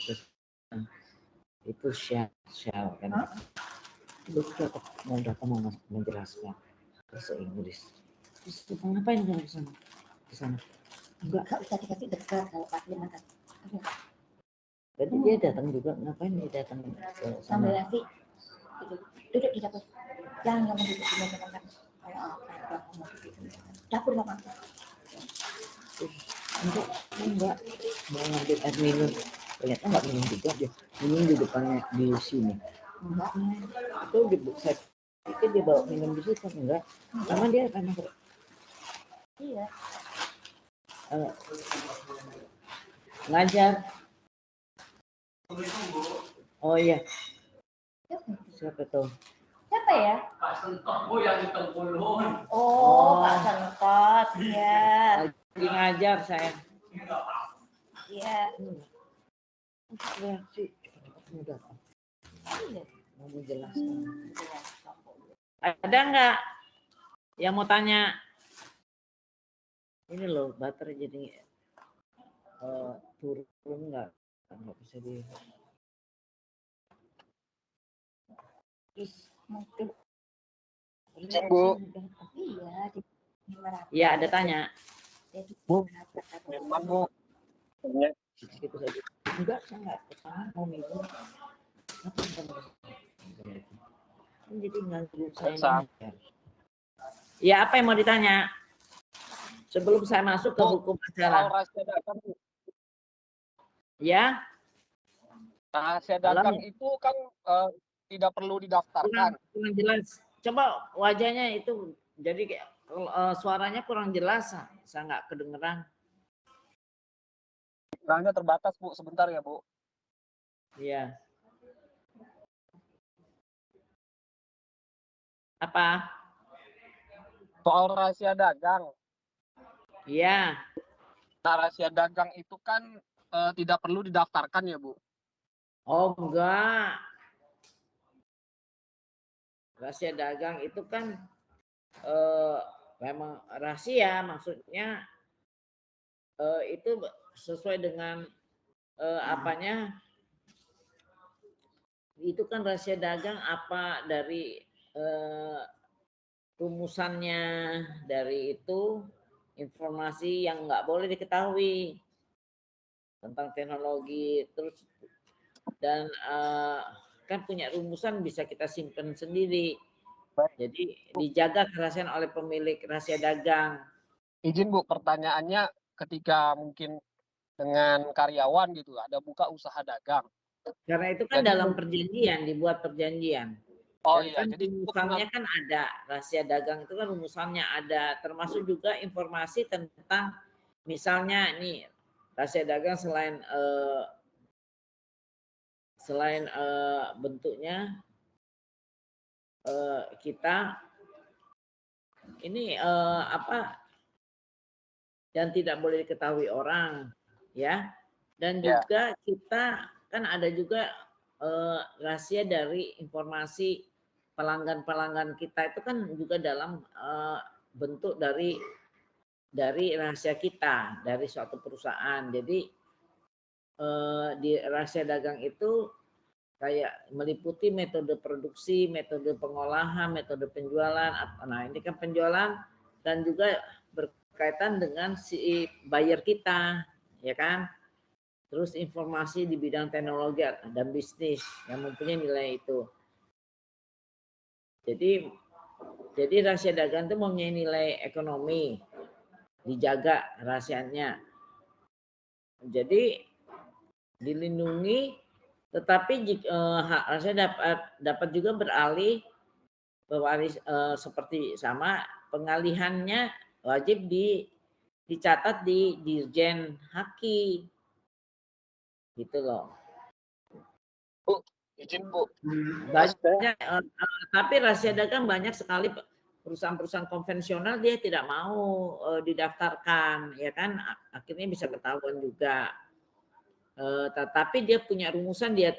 itu shall kan. Terus mau datang mau menjelaskan bahasa Inggris. Terus kita ngapain kamu ke sana? Enggak usah dikasih dekat kalau Pak Liman kan. Jadi dia datang juga, ngapain dia datang ke sana? Sambil nanti duduk di dapur. Jangan duduk di meja makan. Dapur nggak makan. Enggak mau ngambil air minum. Ternyata nggak minum juga dia. Minum di depannya di sini. Enggak. Itu saya pikir dia bawa minum di situ, enggak. Sama dia kan. Iya. Ngajar. Oh iya. Siapa tuh? Siapa ya? Pak Sentok Bu yang di Tengkulun. Oh, Pak Sentot, ya. Lagi ngajar saya. Iya. Reaksi. Mau menjelaskan. Ada nggak yang mau tanya? Ini loh baterai jadi turun nggak bisa di. Mungkin. Bu. Iya. Iya, ada tanya. Bu. Memang Bu. Gitu saja. Enggak, saya nggak kesana mau minum. Jadi nggak saya. Ya, apa yang mau ditanya? Sebelum saya masuk ke hukum acara. Rahasia dagang, Bu. Ya. Rahasia dagang itu kan tidak perlu didaftarkan. Kurang jelas. Coba wajahnya itu jadi suaranya kurang jelas. Saya nggak kedengeran. Sinyalnya terbatas Bu, sebentar ya Bu. Iya. Apa? Soal rahasia dagang. Iya. Nah, rahasia dagang itu kan tidak perlu didaftarkan ya Bu? Oh enggak. Rahasia dagang itu kan memang rahasia, maksudnya itu sesuai dengan apanya, itu kan rahasia dagang apa dari rumusannya, dari itu informasi yang nggak boleh diketahui tentang teknologi, terus dan kan punya rumusan bisa kita simpan sendiri. Jadi dijaga kerahasiaan oleh pemilik rahasia dagang. Izin Bu, pertanyaannya ketika mungkin dengan karyawan gitu ada buka usaha dagang. Karena itu kan Jadi dalam perjanjian, dibuat perjanjian. oh Dan iya, kan jadi cukup rumusannya kan ada, rahasia dagang itu kan rumusannya ada, termasuk juga informasi tentang misalnya nih rahasia dagang selain bentuknya kita ini apa dan tidak boleh diketahui orang, ya. Dan ya. juga kita kan ada juga rahasia dari informasi pelanggan-pelanggan kita itu kan juga dalam bentuk dari rahasia kita dari suatu perusahaan. Jadi di rahasia dagang itu kayak meliputi metode produksi, metode pengolahan, metode penjualan. Nah ini kan penjualan dan juga berkaitan dengan si buyer kita, ya kan? Terus informasi di bidang teknologi dan bisnis yang mempunyai nilai itu. Jadi rahasia dagang itu mempunyai nilai ekonomi, dijaga rahasianya. Jadi dilindungi, tetapi hak rahasia dapat juga beralih pewaris seperti sama pengalihannya wajib dicatat di Dirjen Haki, gitu loh. Bu, izin Bu. Banyak, tapi rahasia dagang banyak sekali perusahaan-perusahaan konvensional dia tidak mau didaftarkan, ya kan? Akhirnya bisa ketahuan juga. Tetapi dia punya rumusan dia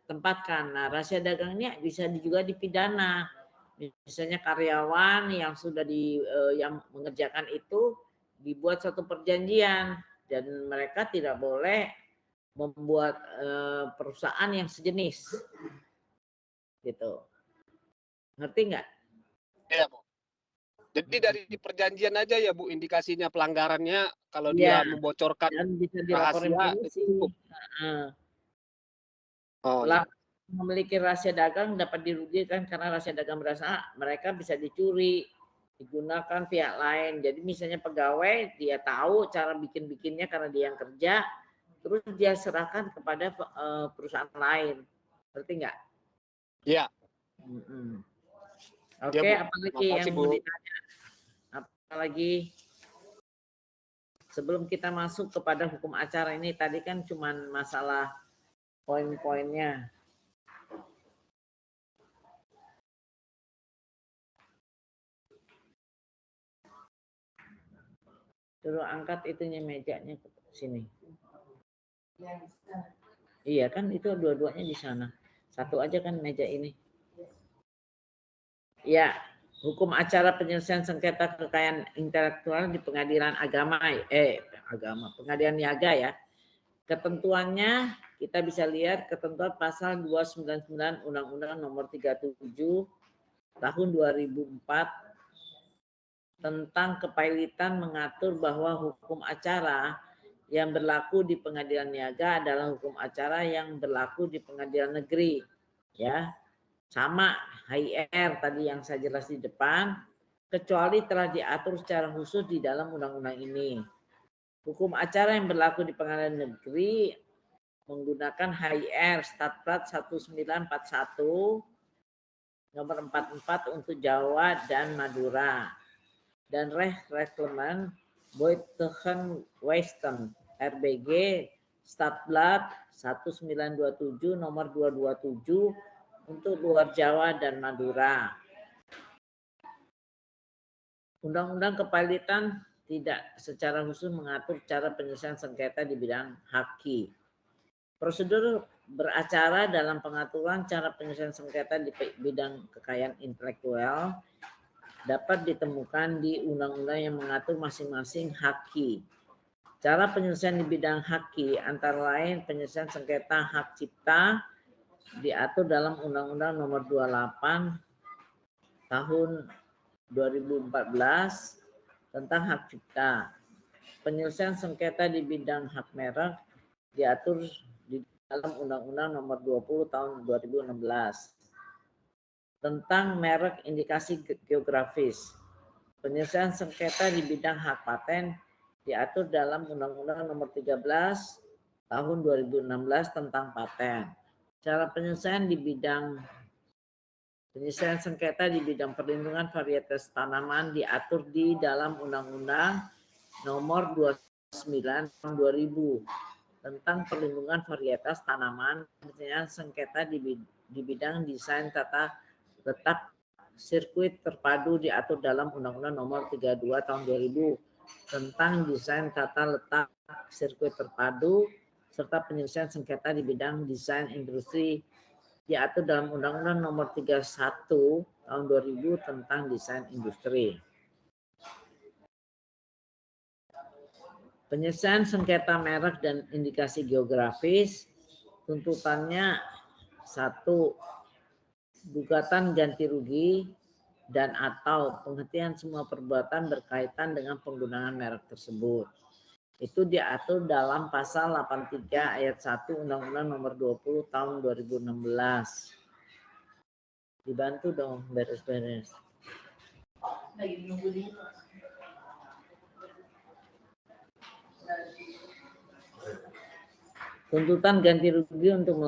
tempatkan. Nah, rahasia dagangnya bisa juga dipidana. Misalnya karyawan yang sudah yang mengerjakan itu dibuat satu perjanjian dan mereka tidak boleh membuat perusahaan yang sejenis, gitu. Ngerti nggak? Iya Bu. Jadi dari perjanjian aja ya Bu indikasinya pelanggarannya kalau Iya, dia membocorkan dan bisa dilaporin rahasia itu polisi. cukup. Oh iya. Memiliki rahasia dagang dapat dirugikan karena rahasia dagang berasa mereka bisa dicuri, digunakan pihak lain. Jadi misalnya pegawai dia tahu cara bikinnya karena dia yang kerja, terus dia serahkan kepada perusahaan lain. Ngerti nggak? Iya. Oke, Bu. apalagi yang Makasih, mau Bu. ditanya? Apalagi sebelum kita masuk kepada hukum acara ini tadi kan cuma masalah poin-poinnya. Suruh angkat itunya mejanya ke sini. Iya kan itu dua-duanya di sana. Satu aja kan meja ini. Ya, hukum acara penyelesaian sengketa kekayaan intelektual di pengadilan pengadilan niaga ya. Ketentuannya kita bisa lihat ketentuan pasal 299 Undang-Undang Nomor 37 tahun 2004 tentang kepailitan mengatur bahwa hukum acara yang berlaku di pengadilan niaga adalah hukum acara yang berlaku di pengadilan negeri, ya. Sama HIR tadi yang saya jelas di depan, kecuali telah diatur secara khusus di dalam undang-undang ini. Hukum acara yang berlaku di pengadilan negeri menggunakan HIR Statplat 1941 nomor 44 untuk Jawa dan Madura dan Reglement Buitenwest RBG Statblad 1927 nomor 227 untuk luar Jawa dan Madura. Undang-undang kepailitan tidak secara khusus mengatur cara penyelesaian sengketa di bidang haki. Prosedur beracara dalam pengaturan cara penyelesaian sengketa di bidang kekayaan intelektual dapat ditemukan di undang-undang yang mengatur masing-masing haki. Cara penyelesaian di bidang haki antara lain penyelesaian sengketa hak cipta diatur dalam Undang-Undang Nomor 28 tahun 2014 tentang hak cipta. Penyelesaian sengketa di bidang hak merek diatur di dalam Undang-Undang Nomor 20 tahun 2016 tentang merek indikasi geografis. Penyelesaian sengketa di bidang hak paten diatur dalam Undang-Undang Nomor 13 tahun 2016 tentang paten. Cara penyelesaian sengketa di bidang perlindungan varietas tanaman diatur di dalam Undang-Undang Nomor 29 Tahun 2000 tentang perlindungan varietas tanaman. Penyelesaian sengketa di bidang desain tata letak sirkuit terpadu diatur dalam Undang-Undang Nomor 32 Tahun 2000 tentang desain tata letak sirkuit terpadu, serta penyelesaian sengketa di bidang desain industri diatur dalam Undang-Undang Nomor 31 Tahun 2000 tentang desain industri. Penyelesaian sengketa merek dan indikasi geografis, tuntutannya 1. Gugatan ganti rugi dan atau penghentian semua perbuatan berkaitan dengan penggunaan merek tersebut. Itu diatur dalam pasal 83 ayat 1 Undang-Undang Nomor 20 Tahun 2016. Dibantu dong beres-beres. Tuntutan ganti rugi untuk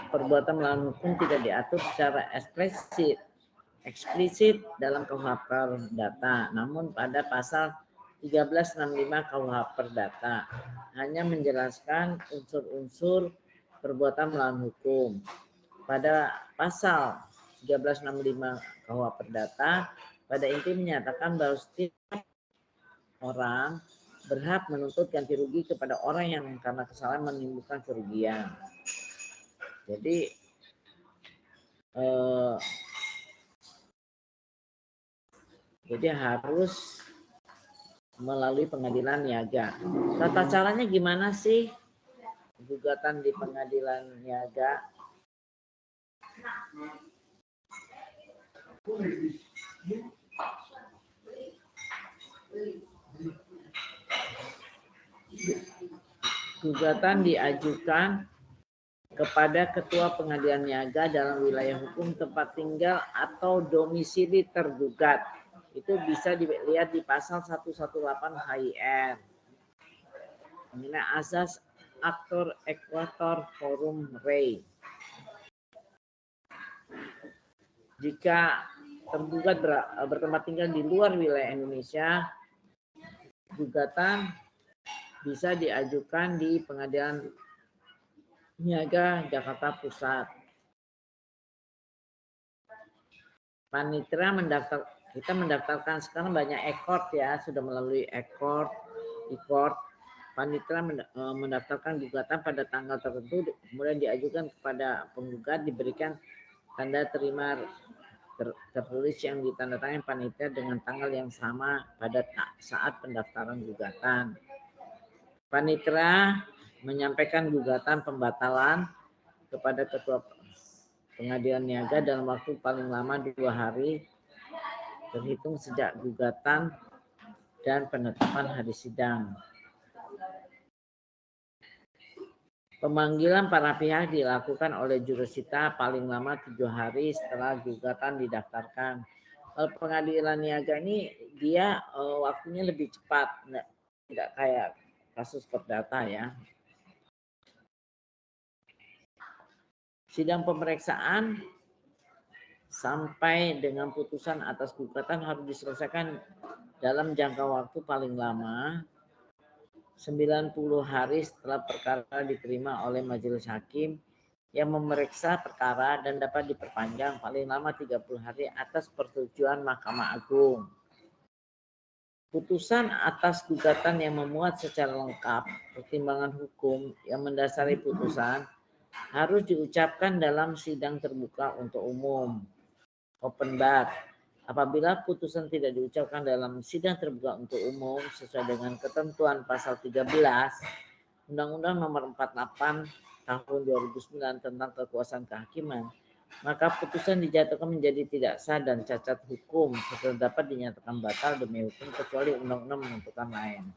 perbuatan melawan hukum tidak diatur secara eksplisit dalam KUHP Perdata, namun pada pasal 1365 KUHP Perdata hanya menjelaskan unsur-unsur perbuatan melawan hukum. Pada pasal 1365 KUHP Perdata pada inti menyatakan bahwa setiap orang berhak menuntut ganti rugi kepada orang yang karena kesalahan menimbulkan kerugian. Jadi harus melalui pengadilan niaga. Tata caranya gimana sih gugatan di pengadilan niaga? Gugatan diajukan kepada ketua pengadilan niaga dalam wilayah hukum tempat tinggal atau domisili tergugat. Itu bisa dilihat di pasal 118 HIR. Mengenai asas aktor equator forum rei. Jika tergugat bertempat tinggal di luar wilayah Indonesia, gugatan bisa diajukan di Pengadilan Niaga Jakarta Pusat. Panitera kita mendaftarkan sekarang banyak e-court ya, sudah melalui e-court. Panitera mendaftarkan gugatan pada tanggal tertentu, kemudian diajukan kepada penggugat, diberikan tanda terima tertulis yang ditandatangani panitia dengan tanggal yang sama pada saat pendaftaran gugatan. Panitera menyampaikan gugatan pembatalan kepada ketua pengadilan niaga dalam waktu paling lama 2 hari terhitung sejak gugatan dan penetapan hari sidang. Pemanggilan para pihak dilakukan oleh jurusita paling lama 7 hari setelah gugatan didaftarkan. Kalau pengadilan niaga ini dia waktunya lebih cepat, tidak kayak kasus perdata ya. Sidang pemeriksaan sampai dengan putusan atas gugatan harus diselesaikan dalam jangka waktu paling lama 90 hari setelah perkara diterima oleh majelis hakim yang memeriksa perkara dan dapat diperpanjang paling lama 30 hari atas persetujuan Mahkamah Agung. Putusan atas gugatan yang memuat secara lengkap pertimbangan hukum yang mendasari putusan harus diucapkan dalam sidang terbuka untuk umum, open bar. Apabila putusan tidak diucapkan dalam sidang terbuka untuk umum sesuai dengan ketentuan pasal 13 Undang-Undang Nomor 48 Tahun 2009 tentang kekuasaan kehakiman, maka putusan dijatuhkan menjadi tidak sah dan cacat hukum serta dapat dinyatakan batal demi hukum kecuali undang-undang menentukan lain.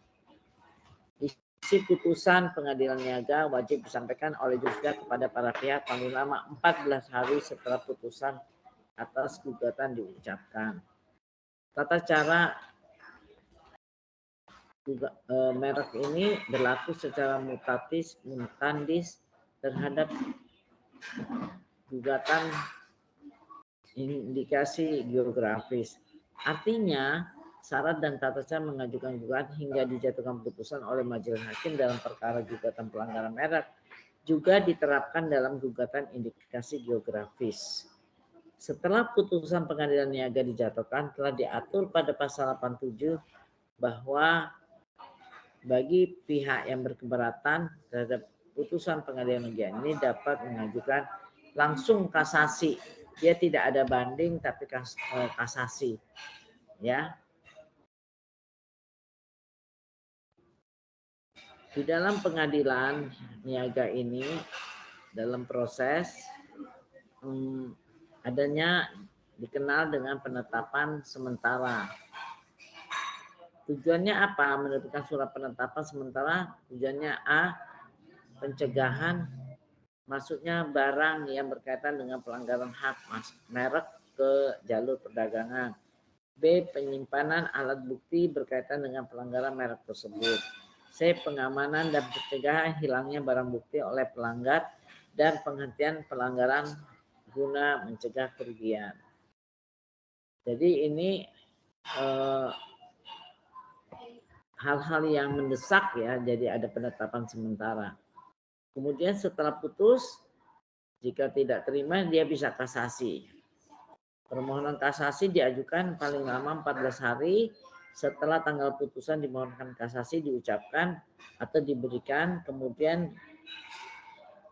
Isi putusan pengadilan niaga wajib disampaikan oleh jurusita kepada para pihak paling lama 14 hari setelah putusan atas gugatan diucapkan. Tata cara juga merek ini berlaku secara mutandis terhadap gugatan indikasi geografis. Artinya, syarat dan tata cara mengajukan gugatan hingga dijatuhkan putusan oleh majelis hakim dalam perkara gugatan pelanggaran merek juga diterapkan dalam gugatan indikasi geografis. Setelah putusan pengadilan niaga dijatuhkan, telah diatur pada pasal 87 bahwa bagi pihak yang berkeberatan terhadap putusan pengadilan negeri ini dapat mengajukan langsung kasasi. Dia tidak ada banding tapi kasasi. Ya. Di dalam pengadilan niaga ini dalam proses adanya dikenal dengan penetapan sementara. Tujuannya apa? Menerbitkan surat penetapan sementara. Tujuannya A, pencegahan masuknya barang yang berkaitan dengan pelanggaran hak merek ke jalur perdagangan. B, penyimpanan alat bukti berkaitan dengan pelanggaran merek tersebut. C, pengamanan dan pencegahan hilangnya barang bukti oleh pelanggar dan penghentian pelanggaran guna mencegah kerugian. Jadi ini hal-hal yang mendesak ya, jadi ada penetapan sementara. Kemudian setelah putus, jika tidak terima dia bisa kasasi. Permohonan kasasi diajukan paling lama 14 hari setelah tanggal putusan dimohonkan kasasi diucapkan atau diberikan, kemudian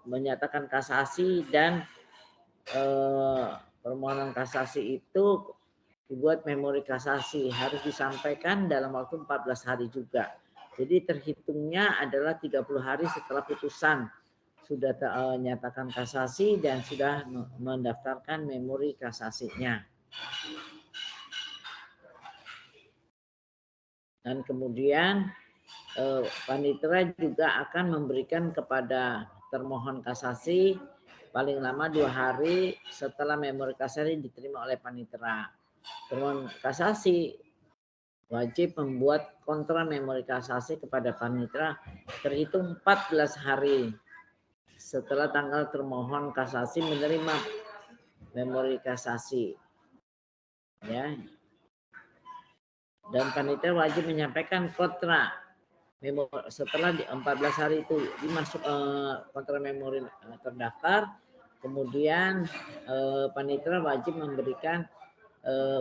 menyatakan kasasi dan permohonan kasasi itu dibuat memori kasasi, harus disampaikan dalam waktu 14 hari juga. Jadi terhitungnya adalah 30 hari setelah putusan sudah nyatakan kasasi dan sudah mendaftarkan memori kasasinya. Dan kemudian panitera juga akan memberikan kepada termohon kasasi paling lama 2 hari setelah memori kasasi diterima oleh panitera. Termohon kasasi wajib membuat kontra memori kasasi kepada panitera terhitung 14 hari setelah tanggal termohon kasasi menerima memori kasasi. Ya. Dan panitera wajib menyampaikan kontra memori setelah di 14 hari itu dimasuk kontra memori terdaftar, kemudian panitera wajib memberikan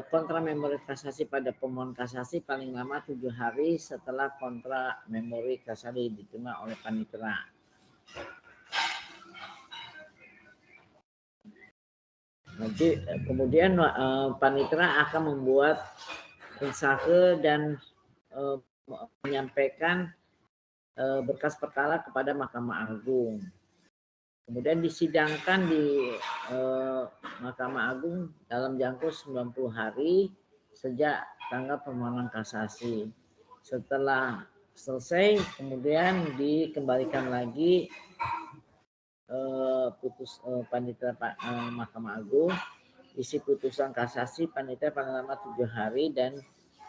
kontra memori kasasi pada pemohon kasasi paling lama 7 hari setelah kontra memori kasasi diterima oleh panitera. Nanti kemudian panitera akan membuat insake dan menyampaikan berkas perkara kepada Mahkamah Agung. Kemudian disidangkan di Mahkamah Agung dalam jangka 90 hari sejak tanggal permohonan kasasi. Setelah selesai, kemudian dikembalikan lagi panitera Mahkamah Agung, isi putusan kasasi panitera paling lama 7 hari dan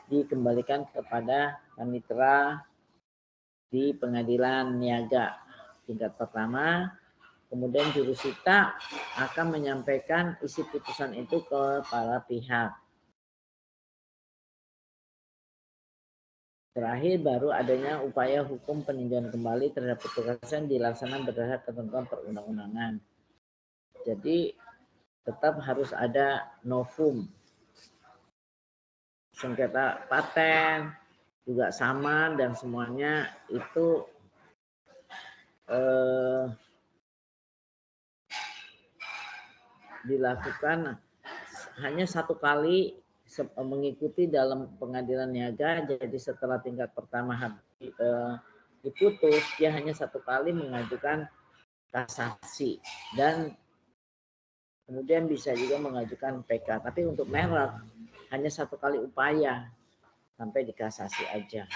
dikembalikan kepada panitera di pengadilan niaga tingkat pertama. Kemudian jurusita akan menyampaikan isi putusan itu ke para pihak. Terakhir baru adanya upaya hukum peninjauan kembali terhadap putusan dilaksanakan berdasarkan ketentuan perundang-undangan. Jadi tetap harus ada novum. Sengketa paten juga sama dan semuanya itu dilakukan hanya 1 kali mengikuti dalam pengadilan niaga. Jadi setelah tingkat pertama diputus, dia hanya 1 kali mengajukan kasasi dan kemudian bisa juga mengajukan PK. Tapi untuk merek hanya 1 kali upaya sampai di kasasi aja.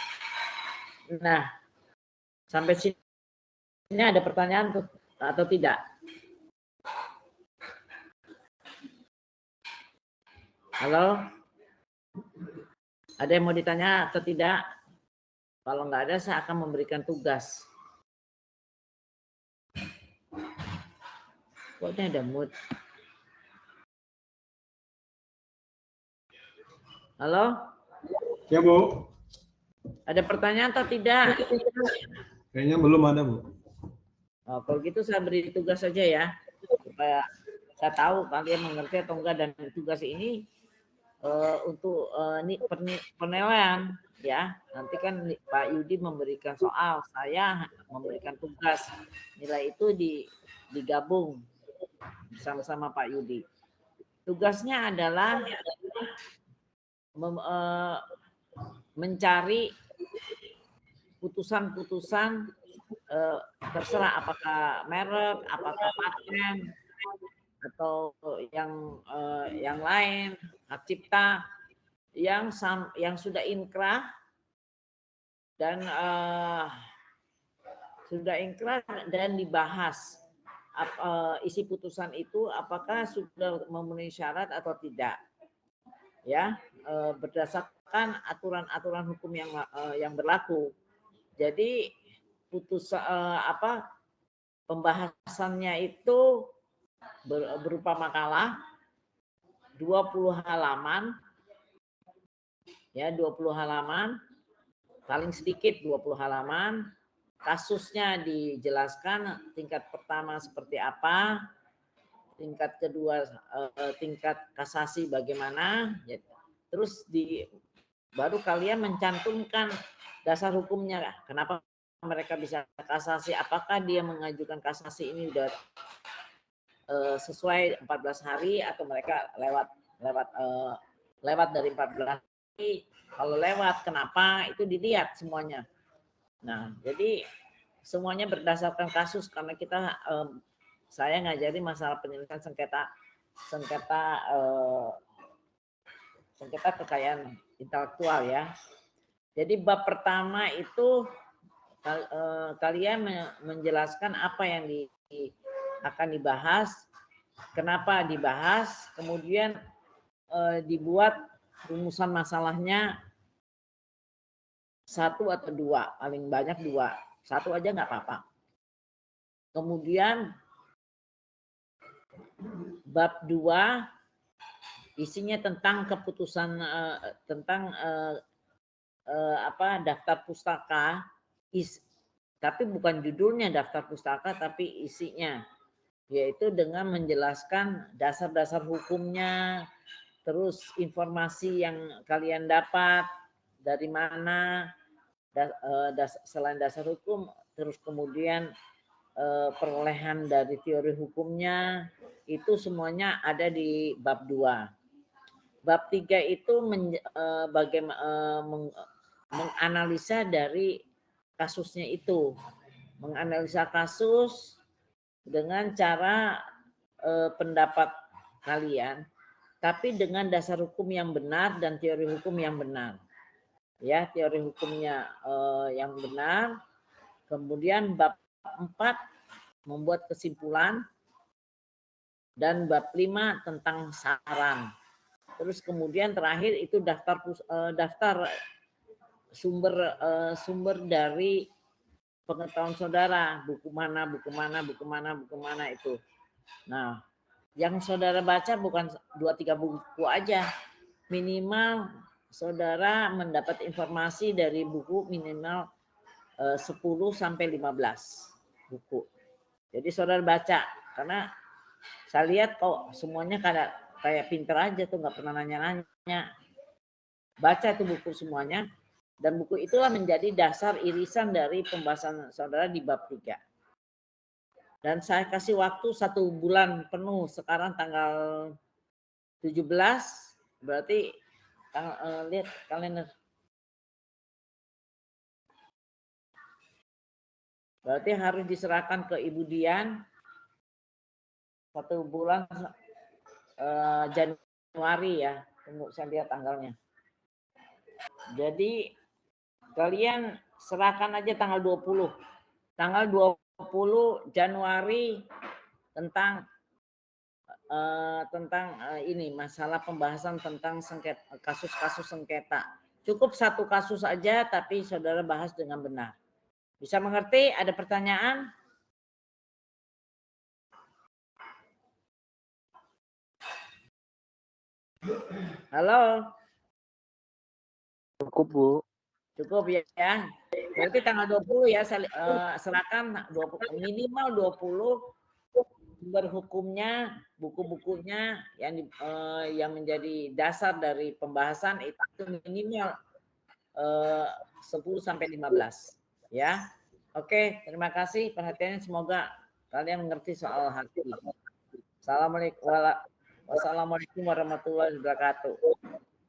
Nah, sampai sini ada pertanyaan atau tidak? Halo? Ada yang mau ditanya atau tidak? Kalau nggak ada, saya akan memberikan tugas. Kok ini ada mood? Halo? Ya, Bu. Ada pertanyaan atau tidak? Kayaknya belum ada, Bu. Oh, kalau gitu saya beri tugas saja ya, supaya saya tahu kalian mengerti atau enggak, dan tugas ini untuk penilaian ya. Nanti kan Pak Yudi memberikan soal, saya memberikan tugas. Nilai itu digabung bersama-sama Pak Yudi. Tugasnya adalah mencari putusan-putusan, terserah apakah merek, apakah paten, atau yang lain, hak cipta yang sudah inkrah dan dibahas. Isi putusan itu apakah sudah memenuhi syarat atau tidak, ya, berdasarkan aturan-aturan hukum yang berlaku. Jadi pembahasannya itu berupa makalah 20 halaman, ya, 20 halaman, paling sedikit 20 halaman. Kasusnya dijelaskan, tingkat pertama seperti apa, tingkat kedua tingkat kasasi bagaimana, terus baru kalian mencantumkan dasar hukumnya, kenapa mereka bisa kasasi, apakah dia mengajukan kasasi ini sudah sesuai 14 hari atau mereka lewat dari 14 hari. Kalau lewat, kenapa, itu dilihat semuanya. Nah, jadi semuanya berdasarkan kasus, karena saya ngajari masalah penyelesaian sengketa kekayaan intelektual ya. Jadi bab pertama itu kalian menjelaskan apa yang akan dibahas, kenapa dibahas, kemudian dibuat rumusan masalahnya 1 atau 2, paling banyak 2, 1 aja nggak apa-apa. Kemudian bab 2 isinya tentang keputusan daftar pustaka, tapi bukan judulnya daftar pustaka, tapi isinya, yaitu dengan menjelaskan dasar-dasar hukumnya, terus informasi yang kalian dapat dari mana, selain dasar hukum, terus kemudian perolehan dari teori hukumnya, itu semuanya ada di bab 2. Bab 3 itu menganalisa dari kasusnya itu, menganalisa kasus dengan cara pendapat kalian, tapi dengan dasar hukum yang benar dan teori hukum yang benar. Ya, teori hukumnya yang benar. Kemudian bab 4 membuat kesimpulan, dan bab 5 tentang saran. Terus kemudian terakhir itu daftar sumber dari pengetahuan saudara, buku mana itu. Nah, yang saudara baca bukan 2-3 buku aja. Minimal saudara mendapat informasi dari buku minimal 10 sampai 15 buku. Jadi saudara baca, karena saya lihat kok semuanya kayak pinter aja tuh, nggak pernah nanya-nanya. Baca itu buku semuanya, dan buku itulah menjadi dasar irisan dari pembahasan saudara di bab 3. Dan saya kasih waktu 1 bulan penuh, sekarang tanggal 17, berarti lihat kalender. Berarti harus diserahkan ke Ibu Dian 1 bulan Januari ya. Tunggu saya lihat tanggalnya. Jadi kalian serahkan aja tanggal 20. Tanggal 20 Januari tentang ini masalah pembahasan tentang kasus-kasus sengketa. Cukup satu kasus saja, tapi saudara bahas dengan benar. Bisa mengerti? Ada pertanyaan? Halo? Cukup, Bu. Cukup ya. Berarti tanggal 20 ya, serahkan 20, minimal 20 sumber hukumnya, buku-bukunya yang menjadi dasar dari pembahasan itu minimal 10 sampai 15 ya. Oke, terima kasih perhatiannya, semoga kalian mengerti soal haki. Wassalamualaikum warahmatullahi wabarakatuh.